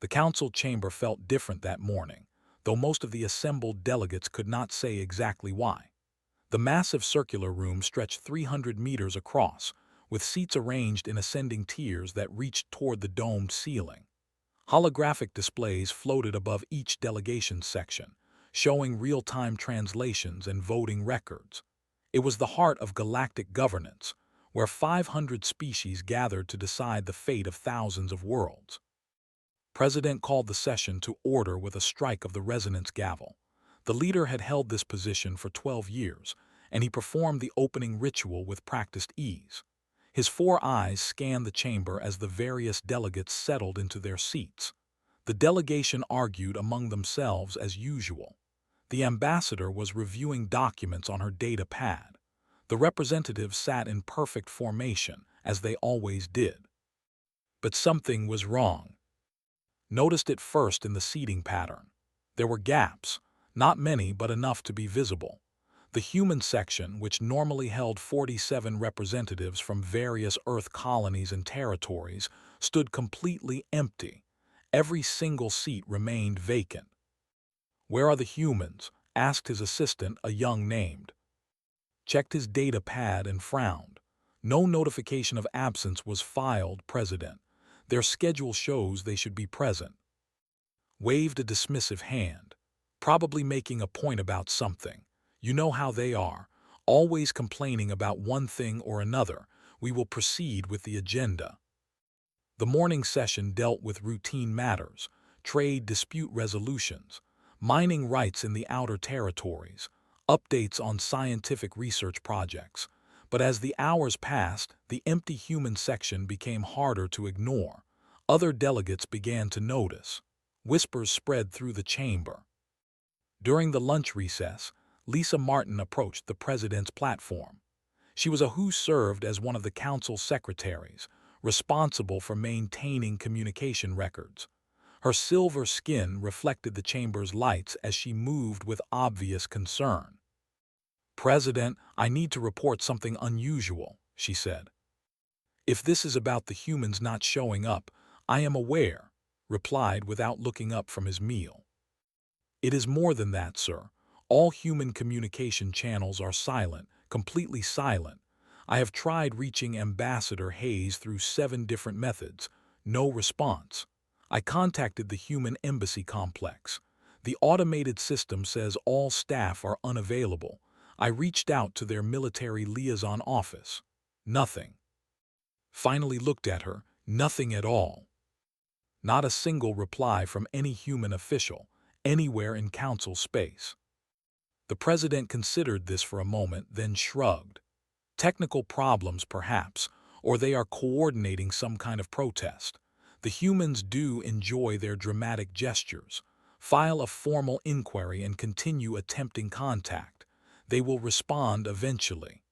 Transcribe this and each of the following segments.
The council chamber felt different that morning, though most of the assembled delegates could not say exactly why. The massive circular room stretched 300 meters across, with seats arranged in ascending tiers that reached toward the domed ceiling. Holographic displays floated above each delegation section, showing real-time translations and voting records. It was the heart of galactic governance, where 500 species gathered to decide the fate of thousands of worlds. President called the session to order with a strike of the resonance gavel. The leader had held this position for 12 years, and he performed the opening ritual with practiced ease. His 4 eyes scanned the chamber as the various delegates settled into their seats. The delegation argued among themselves as usual. The ambassador was reviewing documents on her data pad. The representatives sat in perfect formation, as they always did. But something was wrong. Noticed it first in the seating pattern. There were gaps, not many but enough to be visible. The human section, which normally held 47 representatives from various Earth colonies and territories, stood completely empty. Every single seat remained vacant. "Where are the humans?" asked his assistant, a young named. Checked his data pad and frowned. No notification of absence was filed, President. Their schedule shows they should be present. Waved a dismissive hand. Probably making a point about something. You know how they are, always complaining about one thing or another. We will proceed with the agenda. The morning session dealt with routine matters, trade dispute resolutions, mining rights in the outer territories, updates on scientific research projects. But as the hours passed, the empty human section became harder to ignore. Other delegates began to notice. Whispers spread through the chamber. During the lunch recess, Lisa Martin approached the president's platform. She was a who served as one of the council's secretaries, responsible for maintaining communication records. Her silver skin reflected the chamber's lights as she moved with obvious concern. "President, I need to report something unusual," she said. "If this is about the humans not showing up, I am aware," replied without looking up from his meal. "It is more than that, sir. All human communication channels are silent, completely silent. I have tried reaching Ambassador Hayes through 7 different methods. No response. I contacted the human embassy complex. The automated system says all staff are unavailable. I reached out to their military liaison office. Nothing." Finally looked at her. Nothing at all. Not a single reply from any human official, anywhere in council space. The president considered this for a moment, then shrugged. Technical problems, perhaps, or they are coordinating some kind of protest. The humans do enjoy their dramatic gestures. File a formal inquiry and continue attempting contact. They will respond eventually.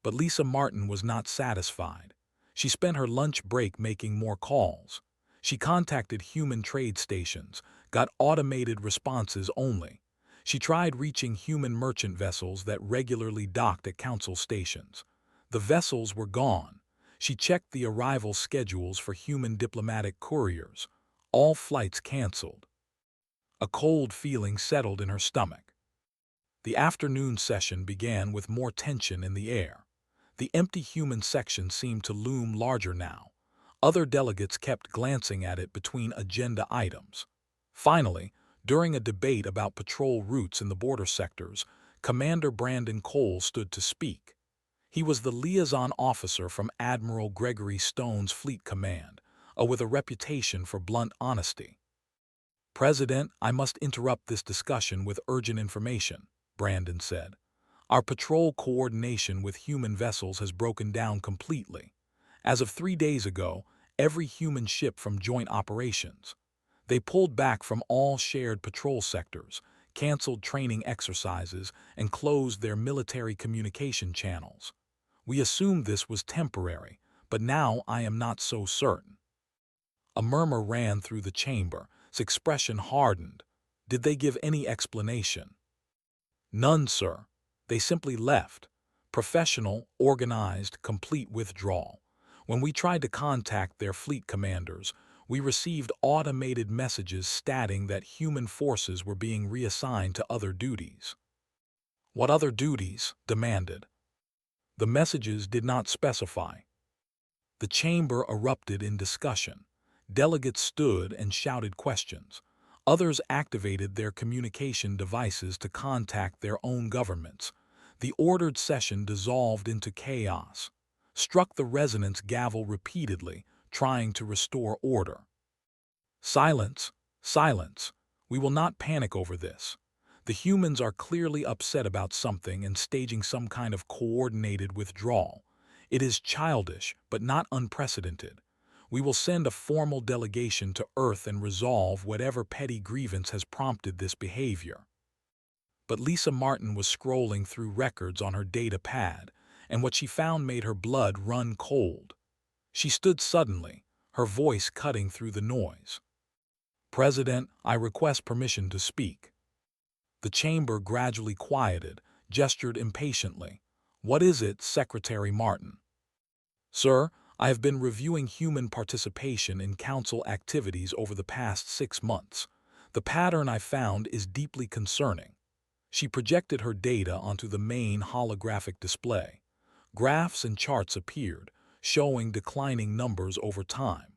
But Lisa Martin was not satisfied. She spent her lunch break making more calls. She contacted human trade stations, got automated responses only. She tried reaching human merchant vessels that regularly docked at council stations. The vessels were gone. She checked the arrival schedules for human diplomatic couriers. All flights canceled. A cold feeling settled in her stomach. The afternoon session began with more tension in the air. The empty human section seemed to loom larger now. Other delegates kept glancing at it between agenda items. Finally, during a debate about patrol routes in the border sectors, Commander Brandon Cole stood to speak. He was the liaison officer from Admiral Gregory Stone's Fleet Command, with a reputation for blunt honesty. "President, I must interrupt this discussion with urgent information," Brandon said. "Our patrol coordination with human vessels has broken down completely. As of 3 days ago, every human ship from joint operations. They pulled back from all shared patrol sectors, canceled training exercises, and closed their military communication channels. We assumed this was temporary, but now I am not so certain." A murmur ran through the chamber. Its expression hardened. "Did they give any explanation?" "None, sir. They simply left. Professional, organized, complete withdrawal. When we tried to contact their fleet commanders, We received automated messages stating that human forces were being reassigned to other duties. What other duties? Demanded. The messages did not specify. The chamber erupted in discussion. Delegates stood and shouted questions. Others activated their communication devices to contact their own governments. The ordered session dissolved into chaos. Struck the resonance gavel repeatedly, trying to restore order. Silence, silence. We will not panic over this. The humans are clearly upset about something and staging some kind of coordinated withdrawal. It is childish, but not unprecedented. We will send a formal delegation to Earth and resolve whatever petty grievance has prompted this behavior. But Lisa Martin was scrolling through records on her data pad, and what she found made her blood run cold. She stood suddenly, her voice cutting through the noise. President, I request permission to speak. The chamber gradually quieted, gestured impatiently. What is it, Secretary Martin? Sir, I have been reviewing human participation in council activities over the past 6 months. The pattern I found is deeply concerning. She projected her data onto the main holographic display. Graphs and charts appeared, showing declining numbers over time.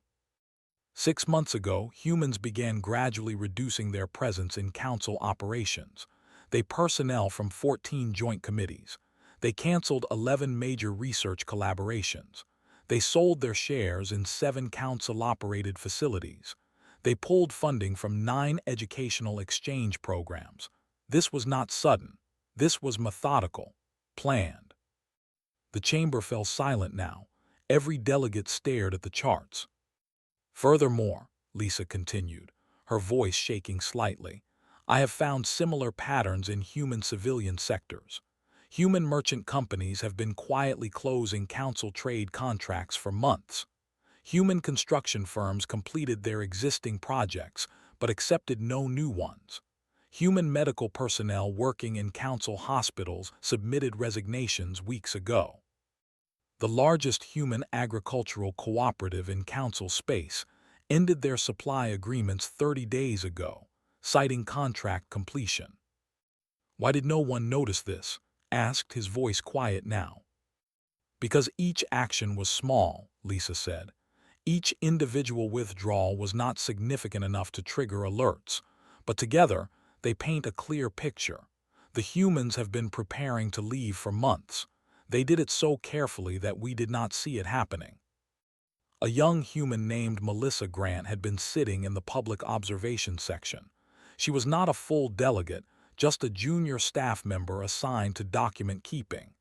6 months ago, humans began gradually reducing their presence in council operations. They personnel from 14 joint committees. They canceled 11 major research collaborations. They sold their shares in 7 council-operated facilities. They pulled funding from 9 educational exchange programs. This was not sudden. This was methodical, planned. The chamber fell silent now. Every delegate stared at the charts. Furthermore, Lisa continued, her voice shaking slightly, I have found similar patterns in human civilian sectors. Human merchant companies have been quietly closing council trade contracts for months. Human construction firms completed their existing projects but accepted no new ones. Human medical personnel working in council hospitals submitted resignations weeks ago. The largest human agricultural cooperative in council space ended their supply agreements 30 days ago, citing contract completion. Why did no one notice this? Asked, his voice quiet now. Because each action was small, Lisa said. Each individual withdrawal was not significant enough to trigger alerts, but together they paint a clear picture. The humans have been preparing to leave for months. They did it so carefully that we did not see it happening. A young human named Melissa Grant had been sitting in the public observation section. She was not a full delegate, just a junior staff member assigned to document keeping.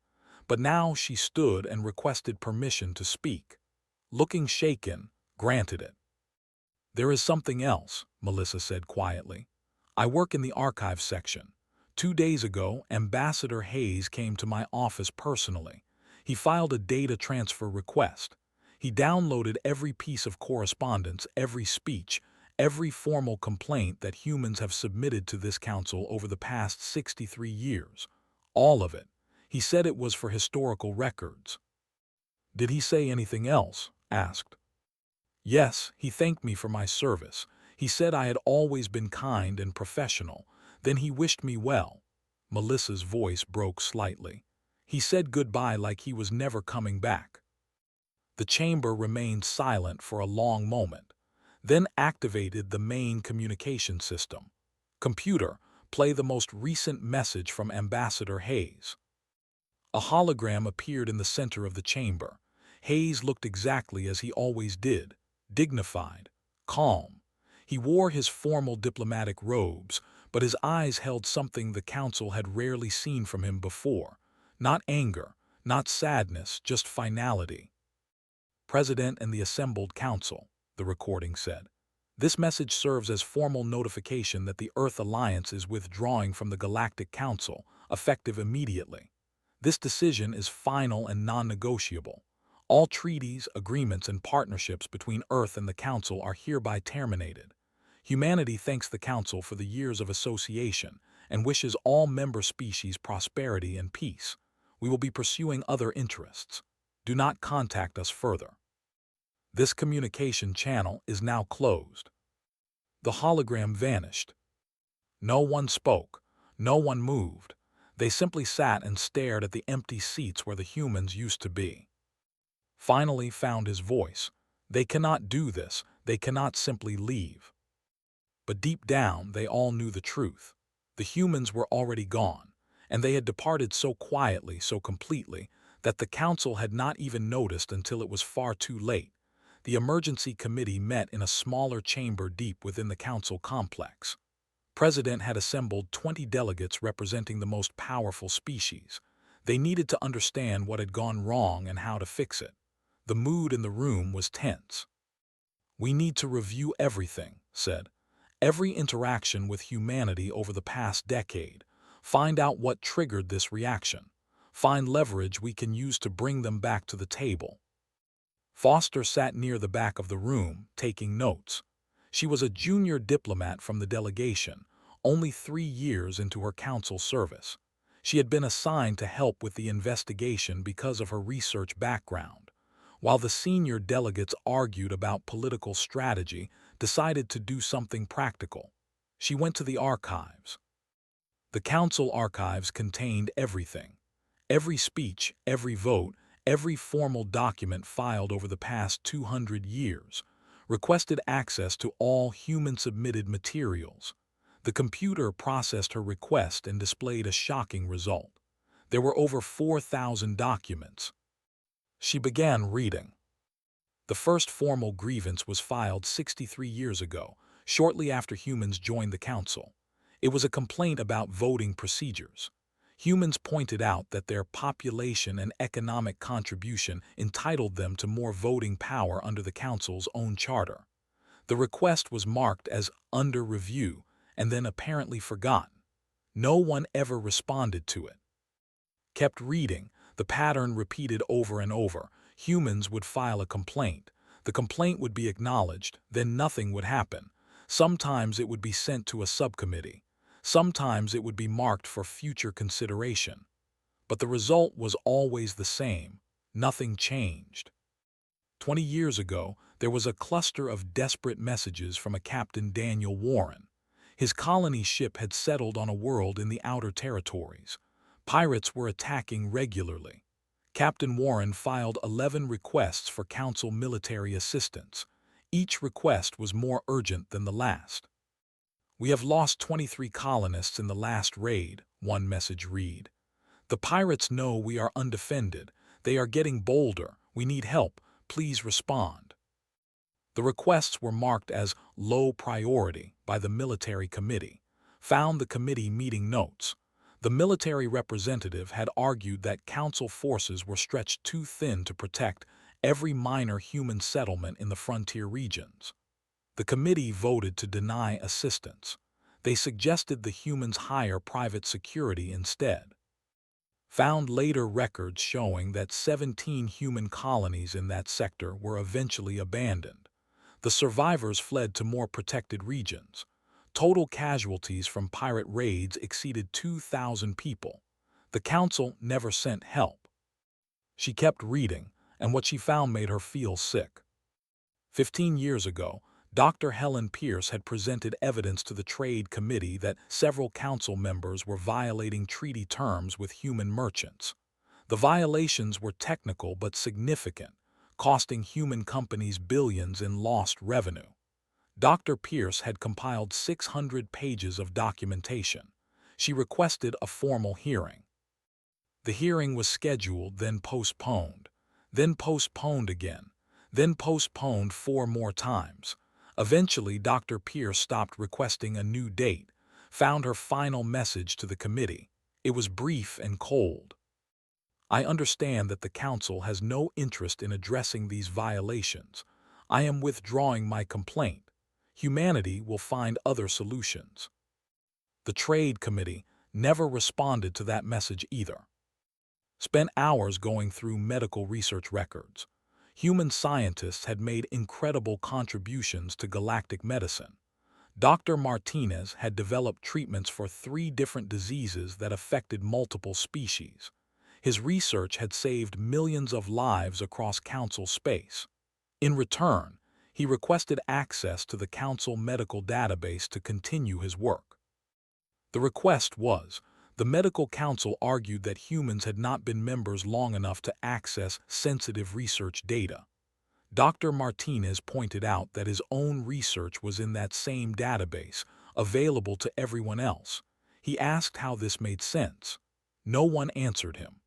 But now she stood and requested permission to speak. Looking shaken, granted it. There is something else, Melissa said quietly. I work in the archives section. 2 days ago, Ambassador Hayes came to my office personally. He filed a data transfer request. He downloaded every piece of correspondence, every speech, every formal complaint that humans have submitted to this council over the past 63 years. All of it. He said it was for historical records. Did he say anything else? Asked. Yes, he thanked me for my service. He said I had always been kind and professional. Then he wished me well. Melissa's voice broke slightly. He said goodbye like he was never coming back. The chamber remained silent for a long moment, then activated the main communication system. Computer, play the most recent message from Ambassador Hayes. A hologram appeared in the center of the chamber. Hayes looked exactly as he always did, dignified, calm. He wore his formal diplomatic robes, but his eyes held something the council had rarely seen from him before. Not anger, not sadness, just finality. President and the assembled council, the recording said. This message serves as formal notification that the Earth Alliance is withdrawing from the Galactic Council, effective immediately. This decision is final and non-negotiable. All treaties, agreements, and partnerships between Earth and the Council are hereby terminated. Humanity thanks the Council for the years of association and wishes all member species prosperity and peace. We will be pursuing other interests. Do not contact us further. This communication channel is now closed. The hologram vanished. No one spoke. No one moved. They simply sat and stared at the empty seats where the humans used to be. Finally found his voice. They cannot do this. They cannot simply leave. But deep down, they all knew the truth. The humans were already gone, and they had departed so quietly, so completely, that the council had not even noticed until it was far too late. The emergency committee met in a smaller chamber deep within the council complex. President had assembled 20 delegates representing the most powerful species. They needed to understand what had gone wrong and how to fix it. The mood in the room was tense. "We need to review everything," said. "Every interaction with humanity over the past decade. Find out what triggered this reaction. Find leverage we can use to bring them back to the table." Foster sat near the back of the room, taking notes. She was a junior diplomat from the delegation, only 3 years into her council service. She had been assigned to help with the investigation because of her research background. While the senior delegates argued about political strategy, decided to do something practical. She went to the archives. The council archives contained everything. Every speech, every vote, every formal document filed over the past 200 years, requested access to all human-submitted materials. The computer processed her request and displayed a shocking result. There were over 4,000 documents. She began reading. The first formal grievance was filed 63 years ago, shortly after humans joined the council. It was a complaint about voting procedures. Humans pointed out that their population and economic contribution entitled them to more voting power under the council's own charter. The request was marked as under review and then apparently forgotten. No one ever responded to it. Kept reading, the pattern repeated over and over. Humans would file a complaint. The complaint would be acknowledged, then nothing would happen. Sometimes it would be sent to a subcommittee. Sometimes it would be marked for future consideration. But the result was always the same. Nothing changed. 20 years ago, there was a cluster of desperate messages from a Captain Daniel Warren. His colony ship had settled on a world in the outer territories. Pirates were attacking regularly. Captain Warren filed 11 requests for council military assistance. Each request was more urgent than the last. "We have lost 23 colonists in the last raid," one message read. "The pirates know we are undefended. They are getting bolder. We need help. Please respond." The requests were marked as low priority by the military committee. Found the committee meeting notes. The military representative had argued that council forces were stretched too thin to protect every minor human settlement in the frontier regions. The committee voted to deny assistance. They suggested the humans hire private security instead. Found later records showing that 17 human colonies in that sector were eventually abandoned. The survivors fled to more protected regions. Total casualties from pirate raids exceeded 2,000 people. The council never sent help. She kept reading, and what she found made her feel sick. 15 years ago, Dr. Helen Pierce had presented evidence to the Trade Committee that several council members were violating treaty terms with human merchants. The violations were technical but significant, costing human companies billions in lost revenue. Dr. Pierce had compiled 600 pages of documentation. She requested a formal hearing. The hearing was scheduled, then postponed again, then postponed 4 more times. Eventually, Dr. Pierce stopped requesting a new date, found her final message to the committee. It was brief and cold. "I understand that the council has no interest in addressing these violations. I am withdrawing my complaint. Humanity will find other solutions." The Trade Committee never responded to that message either. Spent hours going through medical research records. Human scientists had made incredible contributions to galactic medicine. Dr. Martinez had developed treatments for 3 different diseases that affected multiple species. His research had saved millions of lives across council space. In return, he requested access to the Council medical database to continue his work. The request was, the Medical Council argued that humans had not been members long enough to access sensitive research data. Dr. Martinez pointed out that his own research was in that same database, available to everyone else. He asked how this made sense. No one answered him.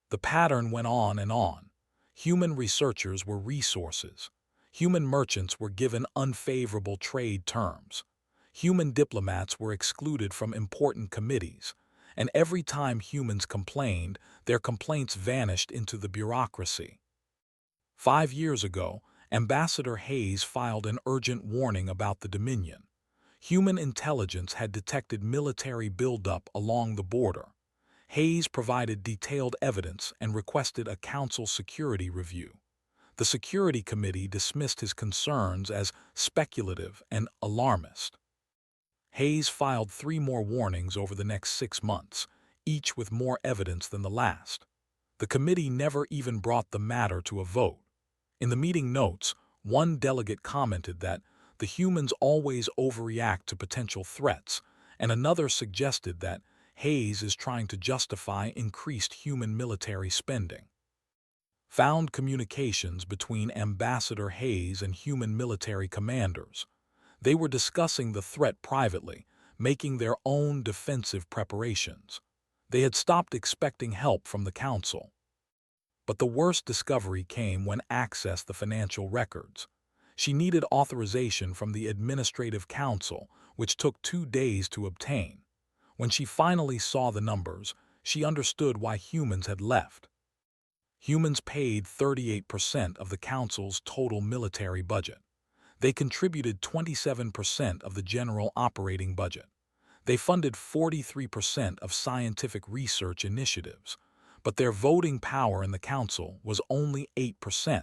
The pattern went on and on. Human researchers were resources. Human merchants were given unfavorable trade terms. Human diplomats were excluded from important committees, and every time humans complained, their complaints vanished into the bureaucracy. 5 years ago, Ambassador Hayes filed an urgent warning about the Dominion. Human intelligence had detected military buildup along the border. Hayes provided detailed evidence and requested a council security review. The Security Committee dismissed his concerns as speculative and alarmist. Hayes filed 3 more warnings over the next 6 months, each with more evidence than the last. The committee never even brought the matter to a vote. In the meeting notes, one delegate commented that the humans always overreact to potential threats, and another suggested that Hayes is trying to justify increased human military spending. Found communications between Ambassador Hayes and human military commanders. They were discussing the threat privately, making their own defensive preparations. They had stopped expecting help from the Council. But the worst discovery came when accessed the financial records. She needed authorization from the Administrative Council, which took 2 days to obtain. When she finally saw the numbers, she understood why humans had left. Humans paid 38% of the Council's total military budget. They contributed 27% of the general operating budget. They funded 43% of scientific research initiatives, but their voting power in the Council was only 8%.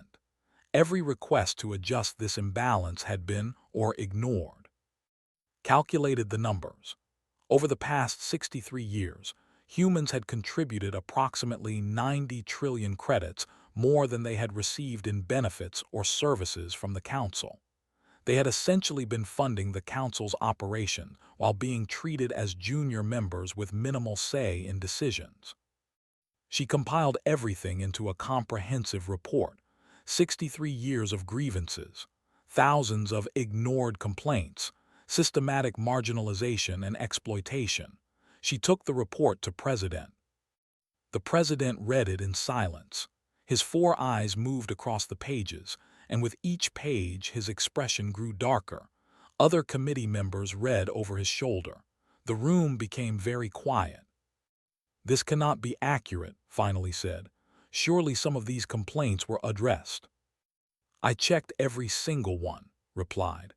Every request to adjust this imbalance had been, or ignored. Calculated the numbers. Over the past 63 years, humans had contributed approximately 90 trillion credits, more than they had received in benefits or services from the Council. They had essentially been funding the Council's operation while being treated as junior members with minimal say in decisions. She compiled everything into a comprehensive report: 63 years of grievances, thousands of ignored complaints, systematic marginalization and exploitation. She took the report to President. The President read it in silence. His 4 eyes moved across the pages, and with each page his expression grew darker. Other committee members read over his shoulder. The room became very quiet. "This cannot be accurate," finally said. "Surely some of these complaints were addressed." "I checked every single one," replied.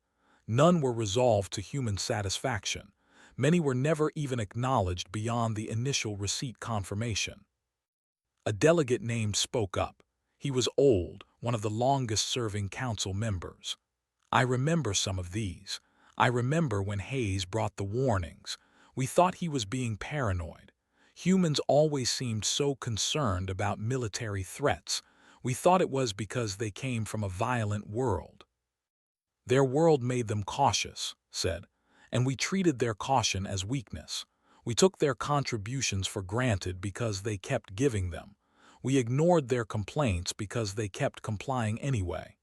"None were resolved to human satisfaction. Many were never even acknowledged beyond the initial receipt confirmation." A delegate named spoke up. He was old, one of the longest-serving council members. "I remember some of these. I remember when Hayes brought the warnings. We thought he was being paranoid. Humans always seemed so concerned about military threats. We thought it was because they came from a violent world." "Their world made them cautious," said, "and we treated their caution as weakness. We took their contributions for granted because they kept giving them. We ignored their complaints because they kept complying anyway."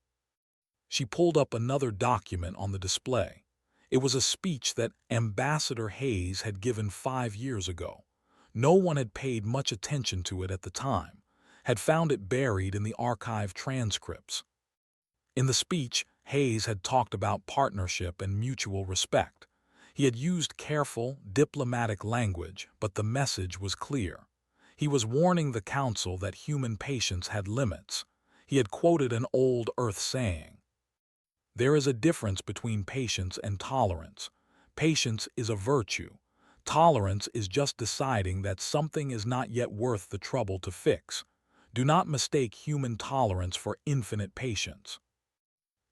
She pulled up another document on the display. It was a speech that Ambassador Hayes had given 5 years ago. No one had paid much attention to it at the time, had found it buried in the archive transcripts. In the speech, Hayes had talked about partnership and mutual respect. He had used careful, diplomatic language, but the message was clear. He was warning the Council that human patience had limits. He had quoted an old Earth saying, "There is a difference between patience and tolerance. Patience is a virtue. Tolerance is just deciding that something is not yet worth the trouble to fix. Do not mistake human tolerance for infinite patience."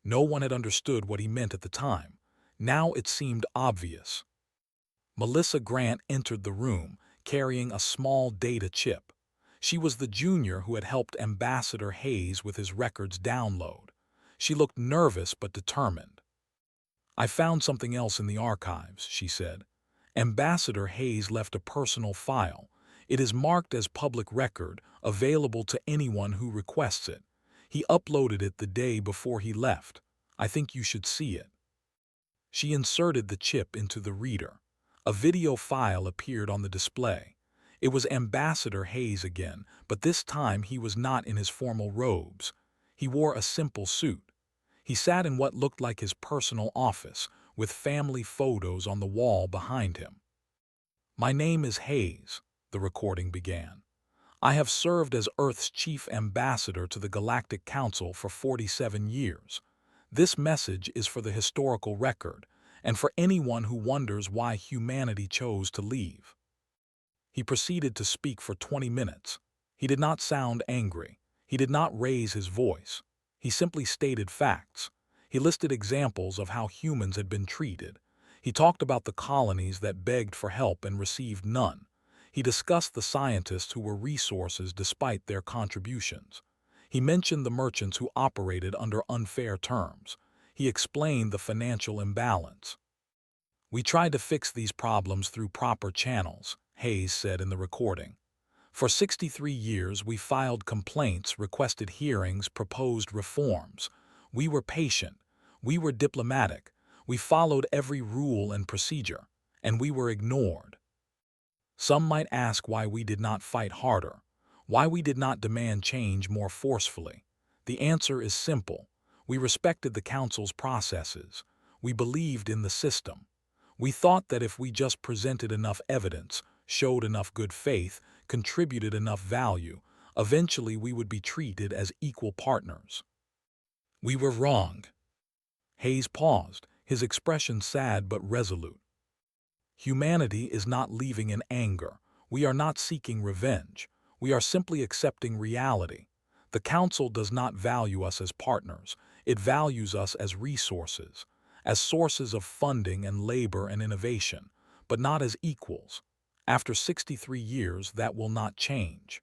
No one had understood what he meant at the time. Now it seemed obvious. Melissa Grant entered the room, carrying a small data chip. She was the junior who had helped Ambassador Hayes with his records download. She looked nervous but determined. "I found something else in the archives," she said. "Ambassador Hayes left a personal file. It is marked as public record, available to anyone who requests it. He uploaded it the day before he left. I think you should see it." She inserted the chip into the reader. A video file appeared on the display. It was Ambassador Hayes again, but this time he was not in his formal robes. He wore a simple suit. He sat in what looked like his personal office, with family photos on the wall behind him. "My name is Hayes," the recording began. "I have served as Earth's chief ambassador to the Galactic Council for 47 years. This message is for the historical record, and for anyone who wonders why humanity chose to leave." He proceeded to speak for 20 minutes. He did not sound angry. He did not raise his voice. He simply stated facts. He listed examples of how humans had been treated. He talked about the colonies that begged for help and received none. He discussed the scientists who were resources despite their contributions. He mentioned the merchants who operated under unfair terms. He explained the financial imbalance. "We tried to fix these problems through proper channels," Hayes said in the recording. "For 63 years we filed complaints, requested hearings, proposed reforms. We were patient. We were diplomatic. We followed every rule and procedure, and we were ignored. Some might ask why we did not fight harder, why we did not demand change more forcefully. The answer is simple. We respected the Council's processes. We believed in the system. We thought that if we just presented enough evidence, showed enough good faith, contributed enough value, eventually we would be treated as equal partners. We were wrong." Hayes paused, his expression sad but resolute. "Humanity is not leaving in anger. We are not seeking revenge. We are simply accepting reality. The Council does not value us as partners. It values us as resources, as sources of funding and labor and innovation, but not as equals. After 63 years, that will not change.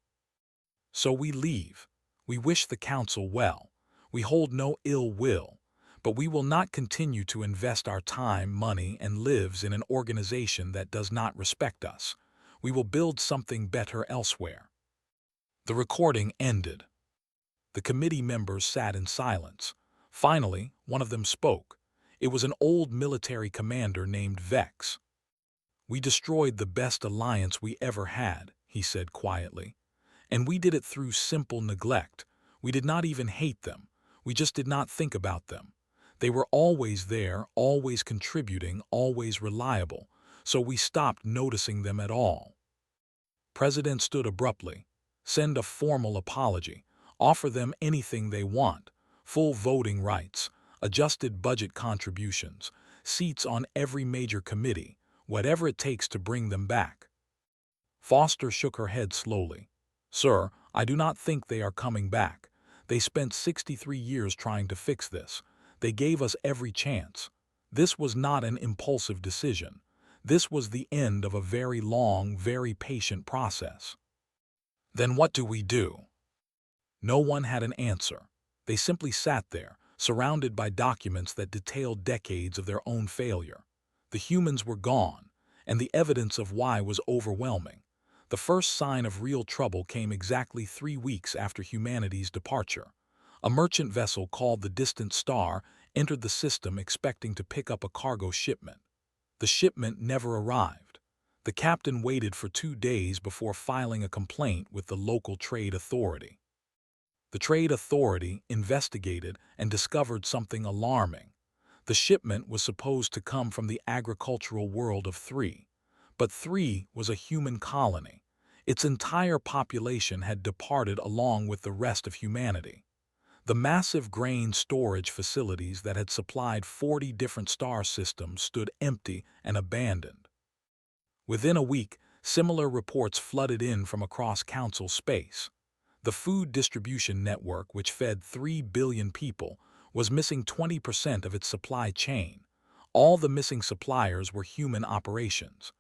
So we leave. We wish the Council well. We hold no ill will. But we will not continue to invest our time, money, and lives in an organization that does not respect us. We will build something better elsewhere." The recording ended. The committee members sat in silence. Finally, one of them spoke. It was an old military commander named Vex. "We destroyed the best alliance we ever had," he said quietly. "And we did it through simple neglect. We did not even hate them. We just did not think about them. They were always there, always contributing, always reliable, so we stopped noticing them at all." President stood abruptly. "Send a formal apology. Offer them anything they want. Full voting rights, adjusted budget contributions, seats on every major committee, whatever it takes to bring them back." Foster shook her head slowly. "Sir, I do not think they are coming back. They spent 63 years trying to fix this. They gave us every chance. This was not an impulsive decision. This was the end of a very long, very patient process." "Then what do we do?" No one had an answer. They simply sat there, surrounded by documents that detailed decades of their own failure. The humans were gone, and the evidence of why was overwhelming. The first sign of real trouble came exactly 3 weeks after humanity's departure. A merchant vessel called the Distant Star entered the system expecting to pick up a cargo shipment. The shipment never arrived. The captain waited for 2 days before filing a complaint with the local trade authority. The trade authority investigated and discovered something alarming. The shipment was supposed to come from the agricultural world of 3, but 3 was a human colony. Its entire population had departed along with the rest of humanity. The massive grain storage facilities that had supplied 40 different star systems stood empty and abandoned. Within a week, similar reports flooded in from across Council space. The food distribution network, which fed 3 billion people, was missing 20% of its supply chain. All the missing suppliers were human operations.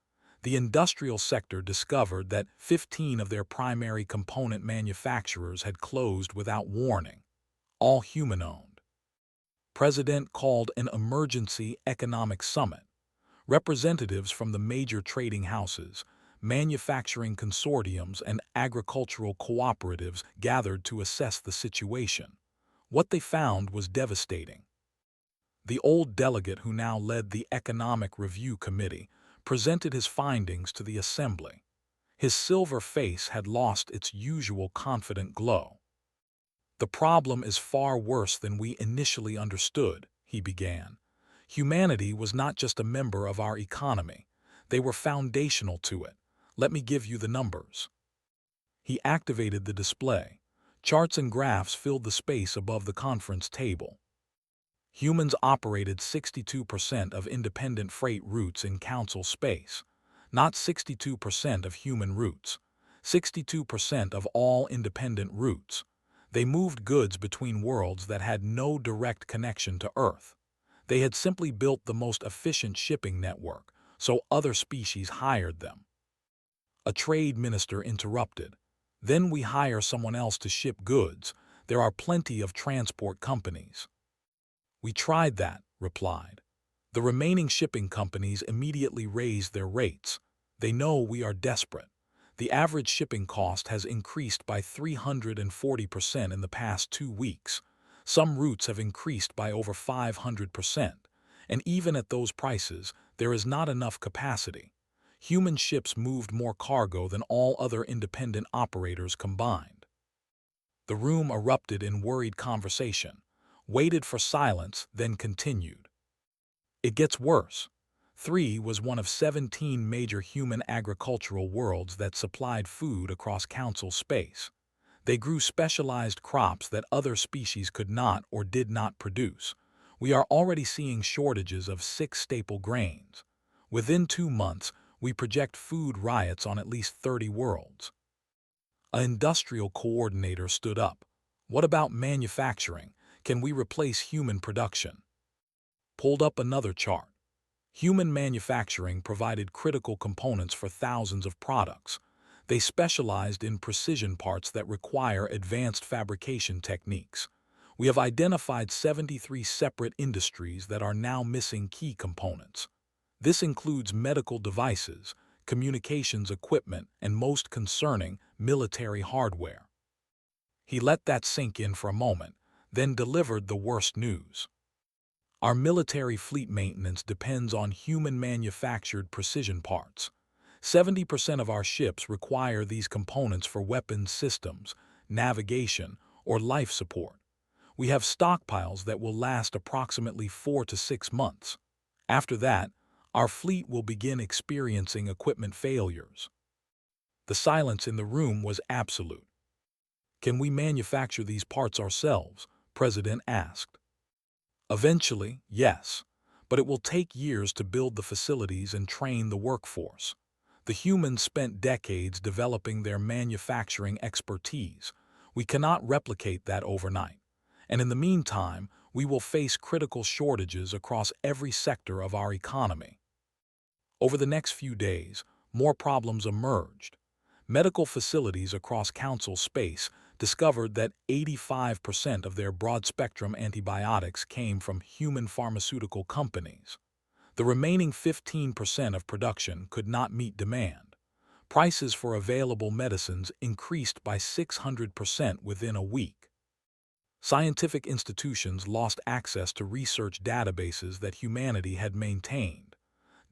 The industrial sector discovered that 15 of their primary component manufacturers had closed without warning. All human-owned. President called an emergency economic summit. Representatives from the major trading houses, manufacturing consortiums, and agricultural cooperatives gathered to assess the situation. What they found was devastating. The old delegate who now led the Economic Review Committee presented his findings to the Assembly. His silver face had lost its usual confident glow. "The problem is far worse than we initially understood," he began. "Humanity was not just a member of our economy. They were foundational to it. Let me give you the numbers." He activated the display. Charts and graphs filled the space above the conference table. Humans operated 62% of independent freight routes in council space. Not 62% of human routes. 62% of all independent routes. They moved goods between worlds that had no direct connection to Earth. They had simply built the most efficient shipping network, so other species hired them. A trade minister interrupted. "Then we hire someone else to ship goods. There are plenty of transport companies." "We tried that," replied. "The remaining shipping companies immediately raised their rates. They know we are desperate. The average shipping cost has increased by 340% in the past 2 weeks. Some routes have increased by over 500%. And even at those prices, there is not enough capacity. Human ships moved more cargo than all other independent operators combined." The room erupted in worried conversation, waited for silence, then continued. "It gets worse. 3 was one of 17 major human agricultural worlds that supplied food across council space. They grew specialized crops that other species could not or did not produce. We are already seeing shortages of 6 staple grains. Within 2 months, we project food riots on at least 30 worlds." An industrial coordinator stood up. "What about manufacturing? Can we replace human production?" Pulled up another chart. Human manufacturing provided critical components for thousands of products. They specialized in precision parts that require advanced fabrication techniques. We have identified 73 separate industries that are now missing key components. This includes medical devices, communications equipment, and most concerning, military hardware. He let that sink in for a moment, then delivered the worst news. "Our military fleet maintenance depends on human-manufactured precision parts. 70% of our ships require these components for weapons systems, navigation, or life support. We have stockpiles that will last approximately 4 to 6 months. After that, our fleet will begin experiencing equipment failures." The silence in the room was absolute. "Can we manufacture these parts ourselves?" President asked. "Eventually, yes, but it will take years to build the facilities and train the workforce. The humans spent decades developing their manufacturing expertise. We cannot replicate that overnight. And in the meantime, we will face critical shortages across every sector of our economy." Over the next few days, more problems emerged. Medical facilities across council space discovered that 85% of their broad-spectrum antibiotics came from human pharmaceutical companies. The remaining 15% of production could not meet demand. Prices for available medicines increased by 600% within a week. Scientific institutions lost access to research databases that humanity had maintained.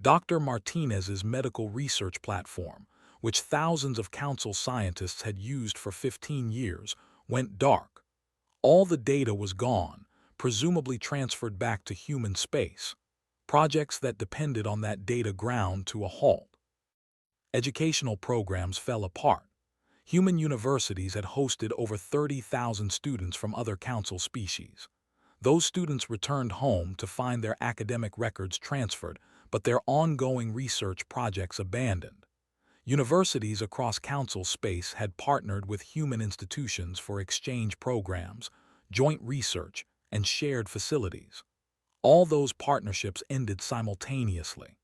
Dr. Martinez's medical research platform, which thousands of council scientists had used for 15 years, went dark. All the data was gone, presumably transferred back to human space. Projects that depended on that data ground to a halt. Educational programs fell apart. Human universities had hosted over 30,000 students from other council species. Those students returned home to find their academic records transferred, but their ongoing research projects abandoned. Universities across council space had partnered with human institutions for exchange programs, joint research, and shared facilities. All those partnerships ended simultaneously.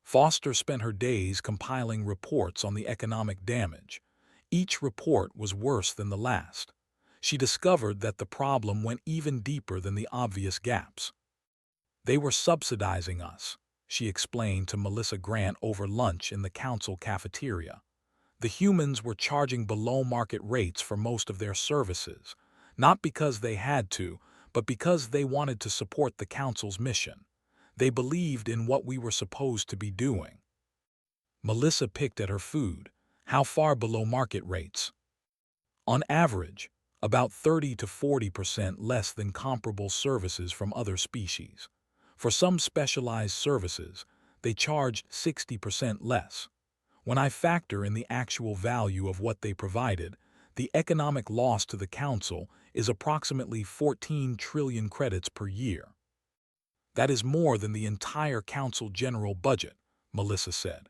Foster spent her days compiling reports on the economic damage. Each report was worse than the last. She discovered that the problem went even deeper than the obvious gaps. They were subsidizing us, she explained to Melissa Grant over lunch in the council cafeteria. The humans were charging below-market rates for most of their services, not because they had to, but because they wanted to support the council's mission. They believed in what we were supposed to be doing. Melissa picked at her food. How far below market rates? On average, about 30 to 40% less than comparable services from other species. For some specialized services, they charged 60% less. When I factor in the actual value of what they provided, the economic loss to the council is approximately 14 trillion credits per year. That is more than the entire council general budget, Melissa said.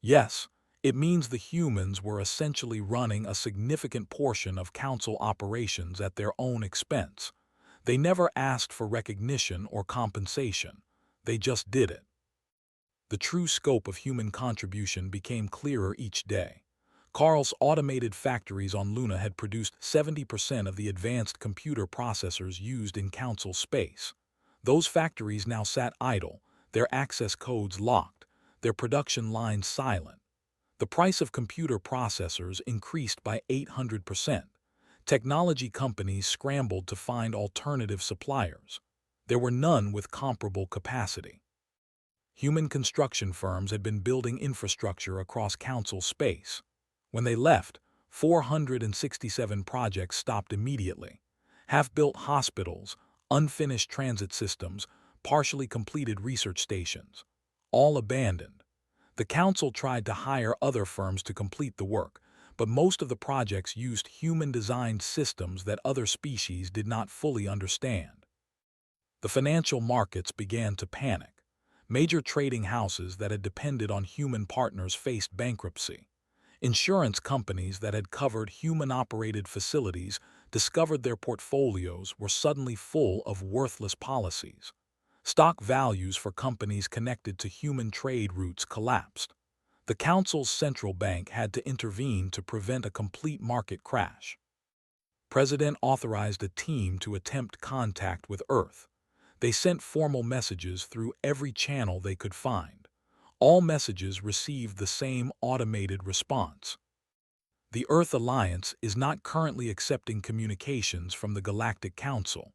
Yes, it means the humans were essentially running a significant portion of council operations at their own expense. They never asked for recognition or compensation. They just did it. The true scope of human contribution became clearer each day. Carl's automated factories on Luna had produced 70% of the advanced computer processors used in council space. Those factories now sat idle, their access codes locked, their production lines silent. The price of computer processors increased by 800%. Technology companies scrambled to find alternative suppliers. There were none with comparable capacity. Human construction firms had been building infrastructure across council space. When they left, 467 projects stopped immediately. Half-built hospitals, unfinished transit systems, partially completed research stations, all abandoned. The council tried to hire other firms to complete the work, but most of the projects used human-designed systems that other species did not fully understand. The financial markets began to panic. Major trading houses that had depended on human partners faced bankruptcy. Insurance companies that had covered human-operated facilities discovered their portfolios were suddenly full of worthless policies. Stock values for companies connected to human trade routes collapsed. The council's central bank had to intervene to prevent a complete market crash. President authorized a team to attempt contact with Earth. They sent formal messages through every channel they could find. All messages received the same automated response. The Earth Alliance is not currently accepting communications from the Galactic Council.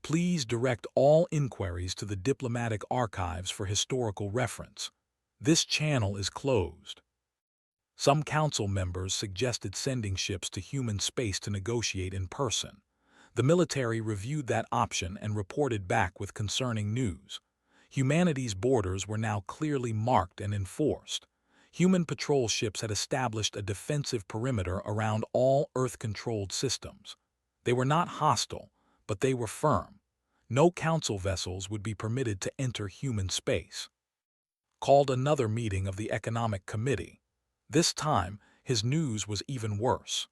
Please direct all inquiries to the diplomatic archives for historical reference. This channel is closed. Some council members suggested sending ships to human space to negotiate in person. The military reviewed that option and reported back with concerning news. Humanity's borders were now clearly marked and enforced. Human patrol ships had established a defensive perimeter around all Earth-controlled systems. They were not hostile, but they were firm. No council vessels would be permitted to enter human space. Called another meeting of the Economic Committee. This time, his news was even worse.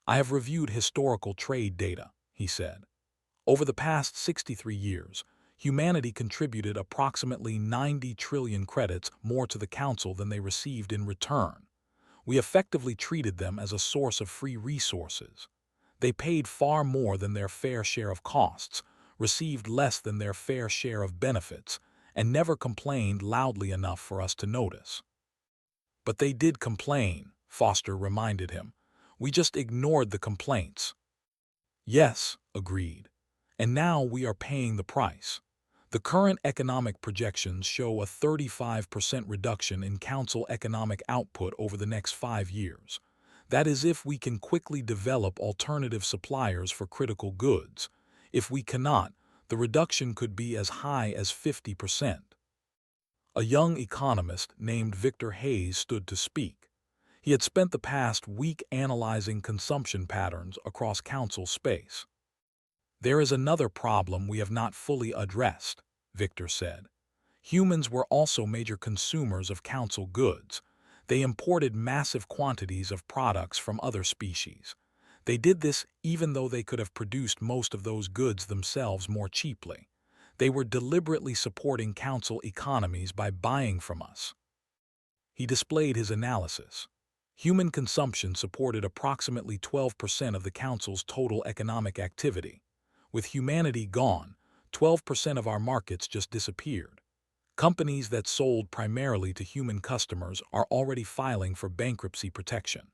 I have reviewed historical trade data, he said. Over the past 63 years, humanity contributed approximately 90 trillion credits more to the Council than they received in return. We effectively treated them as a source of free resources. They paid far more than their fair share of costs, received less than their fair share of benefits, and never complained loudly enough for us to notice. But they did complain, Foster reminded him. We just ignored the complaints. Yes, agreed. And now we are paying the price. The current economic projections show a 35% reduction in council economic output over the next 5 years. That is if we can quickly develop alternative suppliers for critical goods. If we cannot, the reduction could be as high as 50%. A young economist named Victor Hayes stood to speak. He had spent the past week analyzing consumption patterns across council space. There is another problem we have not fully addressed, Victor said. Humans were also major consumers of council goods. They imported massive quantities of products from other species. They did this even though they could have produced most of those goods themselves more cheaply. They were deliberately supporting council economies by buying from us. He displayed his analysis. Human consumption supported approximately 12% of the Council's total economic activity. With humanity gone, 12% of our markets just disappeared. Companies that sold primarily to human customers are already filing for bankruptcy protection.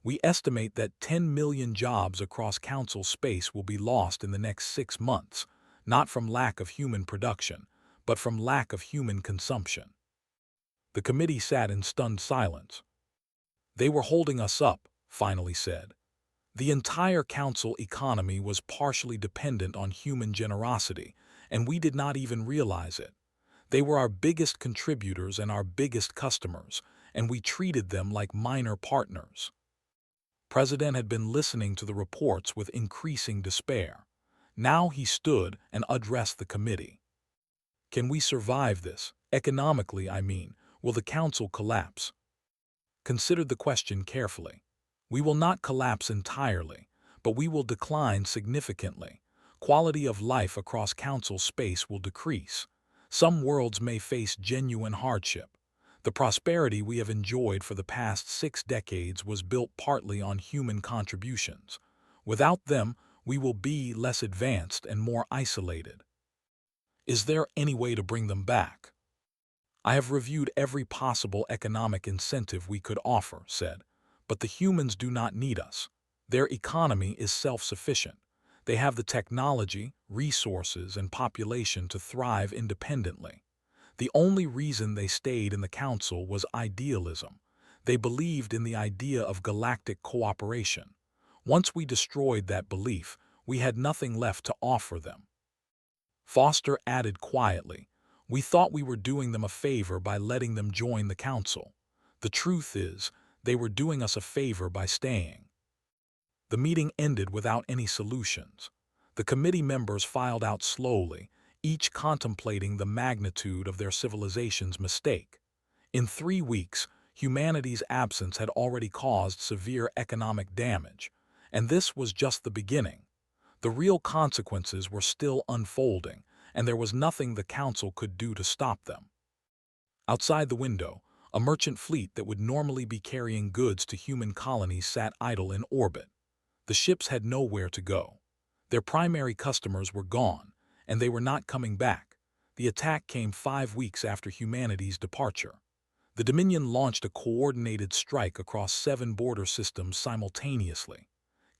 We estimate that 10 million jobs across Council space will be lost in the next 6 months, not from lack of human production, but from lack of human consumption. The committee sat in stunned silence. They were holding us up, finally said. The entire Council economy was partially dependent on human generosity, and we did not even realize it. They were our biggest contributors and our biggest customers, and we treated them like minor partners. President had been listening to the reports with increasing despair. Now he stood and addressed the committee. Can we survive this? Economically, I mean. Will the Council collapse? Consider the question carefully. We will not collapse entirely, but we will decline significantly. Quality of life across Council space will decrease. Some worlds may face genuine hardship. The prosperity we have enjoyed for the past 6 decades was built partly on human contributions. Without them, we will be less advanced and more isolated. Is there any way to bring them back? I have reviewed every possible economic incentive we could offer, said, but the humans do not need us. Their economy is self-sufficient. They have the technology, resources, and population to thrive independently. The only reason they stayed in the Council was idealism. They believed in the idea of galactic cooperation. Once we destroyed that belief, we had nothing left to offer them. Foster added quietly, we thought we were doing them a favor by letting them join the Council. The truth is, they were doing us a favor by staying. The meeting ended without any solutions. The committee members filed out slowly, each contemplating the magnitude of their civilization's mistake. In 3 weeks, humanity's absence had already caused severe economic damage, and this was just the beginning. The real consequences were still unfolding, and there was nothing the Council could do to stop them. Outside the window, a merchant fleet that would normally be carrying goods to human colonies sat idle in orbit. The ships had nowhere to go. Their primary customers were gone, and they were not coming back. The attack came 5 weeks after humanity's departure. The Dominion launched a coordinated strike across 7 border systems simultaneously.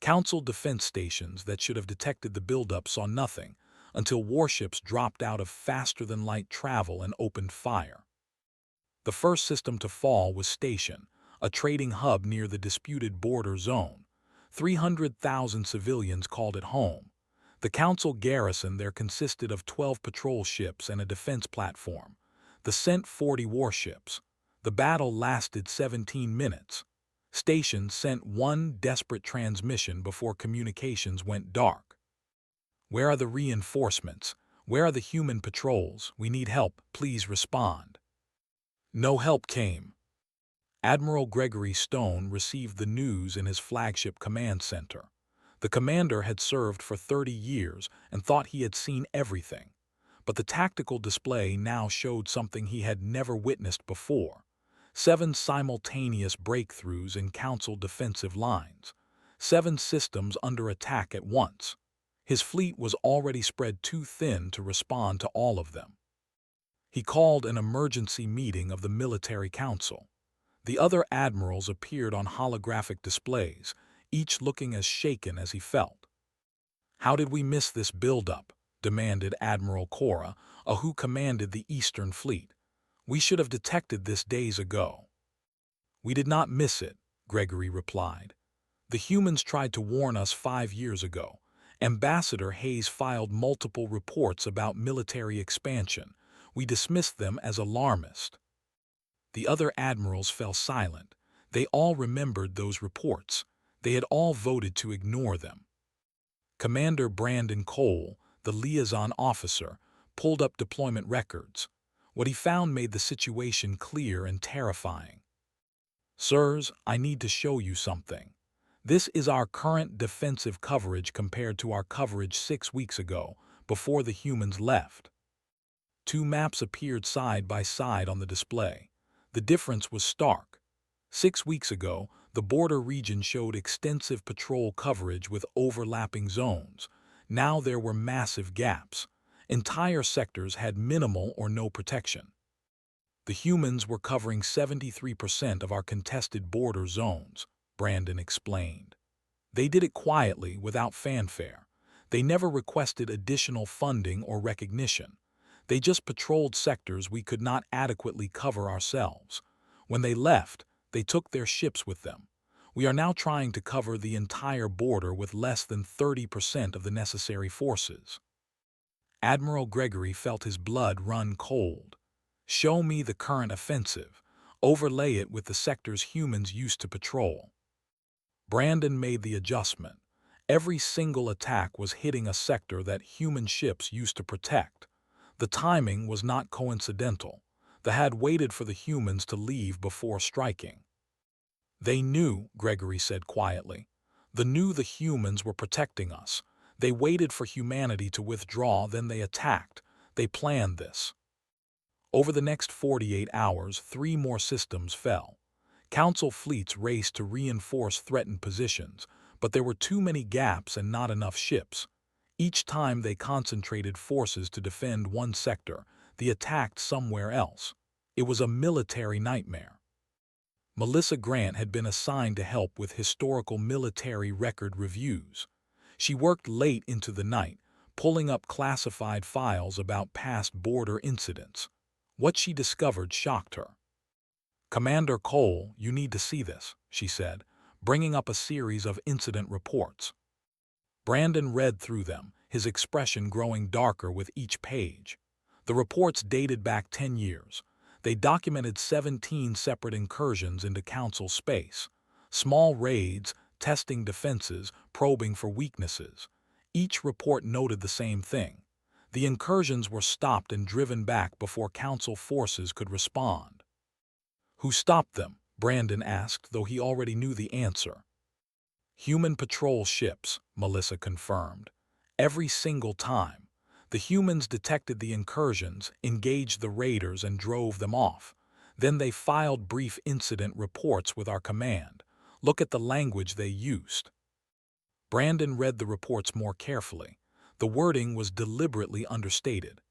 Council defense stations that should have detected the buildup saw nothing until warships dropped out of faster-than-light travel and opened fire. The first system to fall was Station, a trading hub near the disputed border zone. 300,000 civilians called it home. The Council garrison there consisted of 12 patrol ships and a defense platform. The sent 40 warships. The battle lasted 17 minutes. Station sent one desperate transmission before communications went dark. Where are the reinforcements? Where are the human patrols? We need help. Please respond. No help came. Admiral Gregory Stone received the news in his flagship command center. The commander had served for 30 years and thought he had seen everything. But the tactical display now showed something he had never witnessed before. 7 simultaneous breakthroughs in Council defensive lines. 7 systems under attack at once. His fleet was already spread too thin to respond to all of them. He called an emergency meeting of the Military Council. The other admirals appeared on holographic displays, each looking as shaken as he felt. How did we miss this buildup? Demanded Admiral Cora, who commanded the Eastern Fleet. We should have detected this days ago. We did not miss it, Gregory replied. The humans tried to warn us 5 years ago. Ambassador Hayes filed multiple reports about military expansion. We dismissed them as alarmist. The other admirals fell silent. They all remembered those reports. They had all voted to ignore them. Commander Brandon Cole, the liaison officer, pulled up deployment records. What he found made the situation clear and terrifying. Sirs, I need to show you something. This is our current defensive coverage compared to our coverage 6 weeks ago, before the humans left. 2 maps appeared side by side on the display. The difference was stark. 6 weeks ago, the border region showed extensive patrol coverage with overlapping zones. Now there were massive gaps. Entire sectors had minimal or no protection. The humans were covering 73% of our contested border zones, Brandon explained. They did it quietly, without fanfare. They never requested additional funding or recognition. They just patrolled sectors we could not adequately cover ourselves. When they left, they took their ships with them. We are now trying to cover the entire border with less than 30% of the necessary forces. Admiral Gregory felt his blood run cold. Show me the current offensive. Overlay it with the sectors humans used to patrol. Brandon made the adjustment. Every single attack was hitting a sector that human ships used to protect. The timing was not coincidental. They had waited for the humans to leave before striking. They knew, Gregory said quietly. They knew the humans were protecting us. They waited for humanity to withdraw, then they attacked. They planned this. Over the next 48 hours, 3 more systems fell. Council fleets raced to reinforce threatened positions, but there were too many gaps and not enough ships. Each time they concentrated forces to defend one sector, they attacked somewhere else. It was a military nightmare. Melissa Grant had been assigned to help with historical military record reviews. She worked late into the night, pulling up classified files about past border incidents. What she discovered shocked her. "Commander Cole, you need to see this," she said, bringing up a series of incident reports. Brandon read through them, his expression growing darker with each page. The reports dated back 10 years. They documented 17 separate incursions into Council space. Small raids, testing defenses, probing for weaknesses. Each report noted the same thing. The incursions were stopped and driven back before Council forces could respond. Who stopped them? Brandon asked, though he already knew the answer. Human patrol ships, Melissa confirmed. Every single time. The humans detected the incursions, engaged the raiders, and drove them off. Then they filed brief incident reports with our command. Look at the language they used. Brandon read the reports more carefully. The wording was deliberately understated.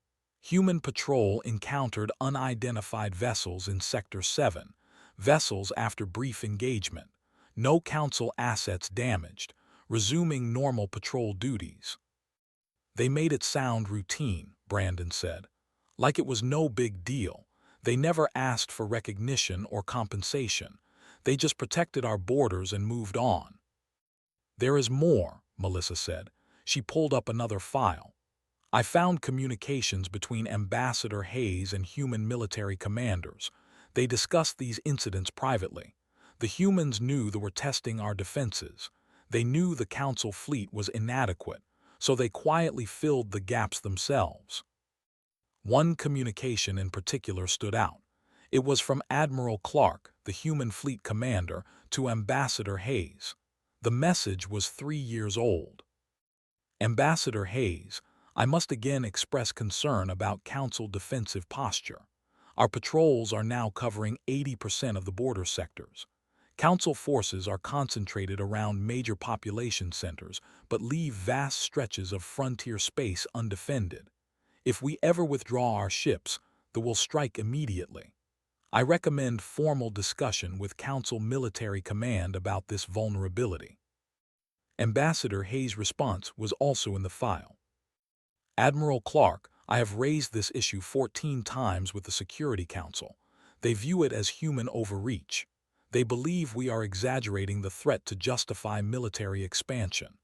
Human patrol encountered unidentified vessels in Sector 7, vessels after brief engagement. No Council assets damaged, resuming normal patrol duties. They made it sound routine, Brandon said. Like it was no big deal. They never asked for recognition or compensation. They just protected our borders and moved on. There is more, Melissa said. She pulled up another file. I found communications between Ambassador Hayes and human military commanders. They discussed these incidents privately. The humans knew they were testing our defenses. They knew the Council fleet was inadequate, so they quietly filled the gaps themselves. One communication in particular stood out. It was from Admiral Clark, the human fleet commander, to Ambassador Hayes. The message was 3 years old. Ambassador Hayes, I must again express concern about Council defensive posture. Our patrols are now covering 80% of the border sectors. Council forces are concentrated around major population centers, but leave vast stretches of frontier space undefended. If we ever withdraw our ships, they will strike immediately. I recommend formal discussion with Council military command about this vulnerability. Ambassador Hayes' response was also in the file. Admiral Clark, I have raised this issue 14 times with the Security Council. They view it as human overreach. They believe we are exaggerating the threat to justify military expansion.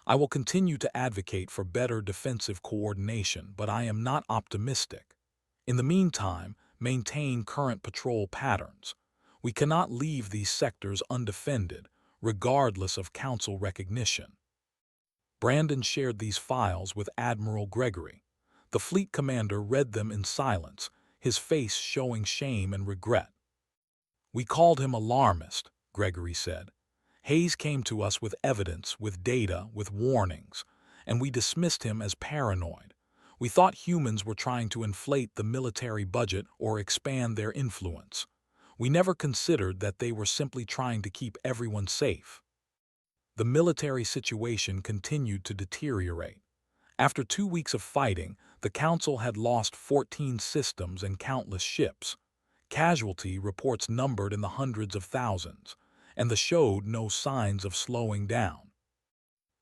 I will continue to advocate for better defensive coordination, but I am not optimistic. In the meantime, maintain current patrol patterns. We cannot leave these sectors undefended, regardless of Council recognition. Brandon shared these files with Admiral Gregory. The fleet commander read them in silence, his face showing shame and regret. We called him alarmist, Gregory said. Hayes came to us with evidence, with data, with warnings, and we dismissed him as paranoid. We thought humans were trying to inflate the military budget or expand their influence. We never considered that they were simply trying to keep everyone safe. The military situation continued to deteriorate. After 2 weeks of fighting, the Council had lost 14 systems and countless ships. Casualty reports numbered in the hundreds of thousands, and they showed no signs of slowing down.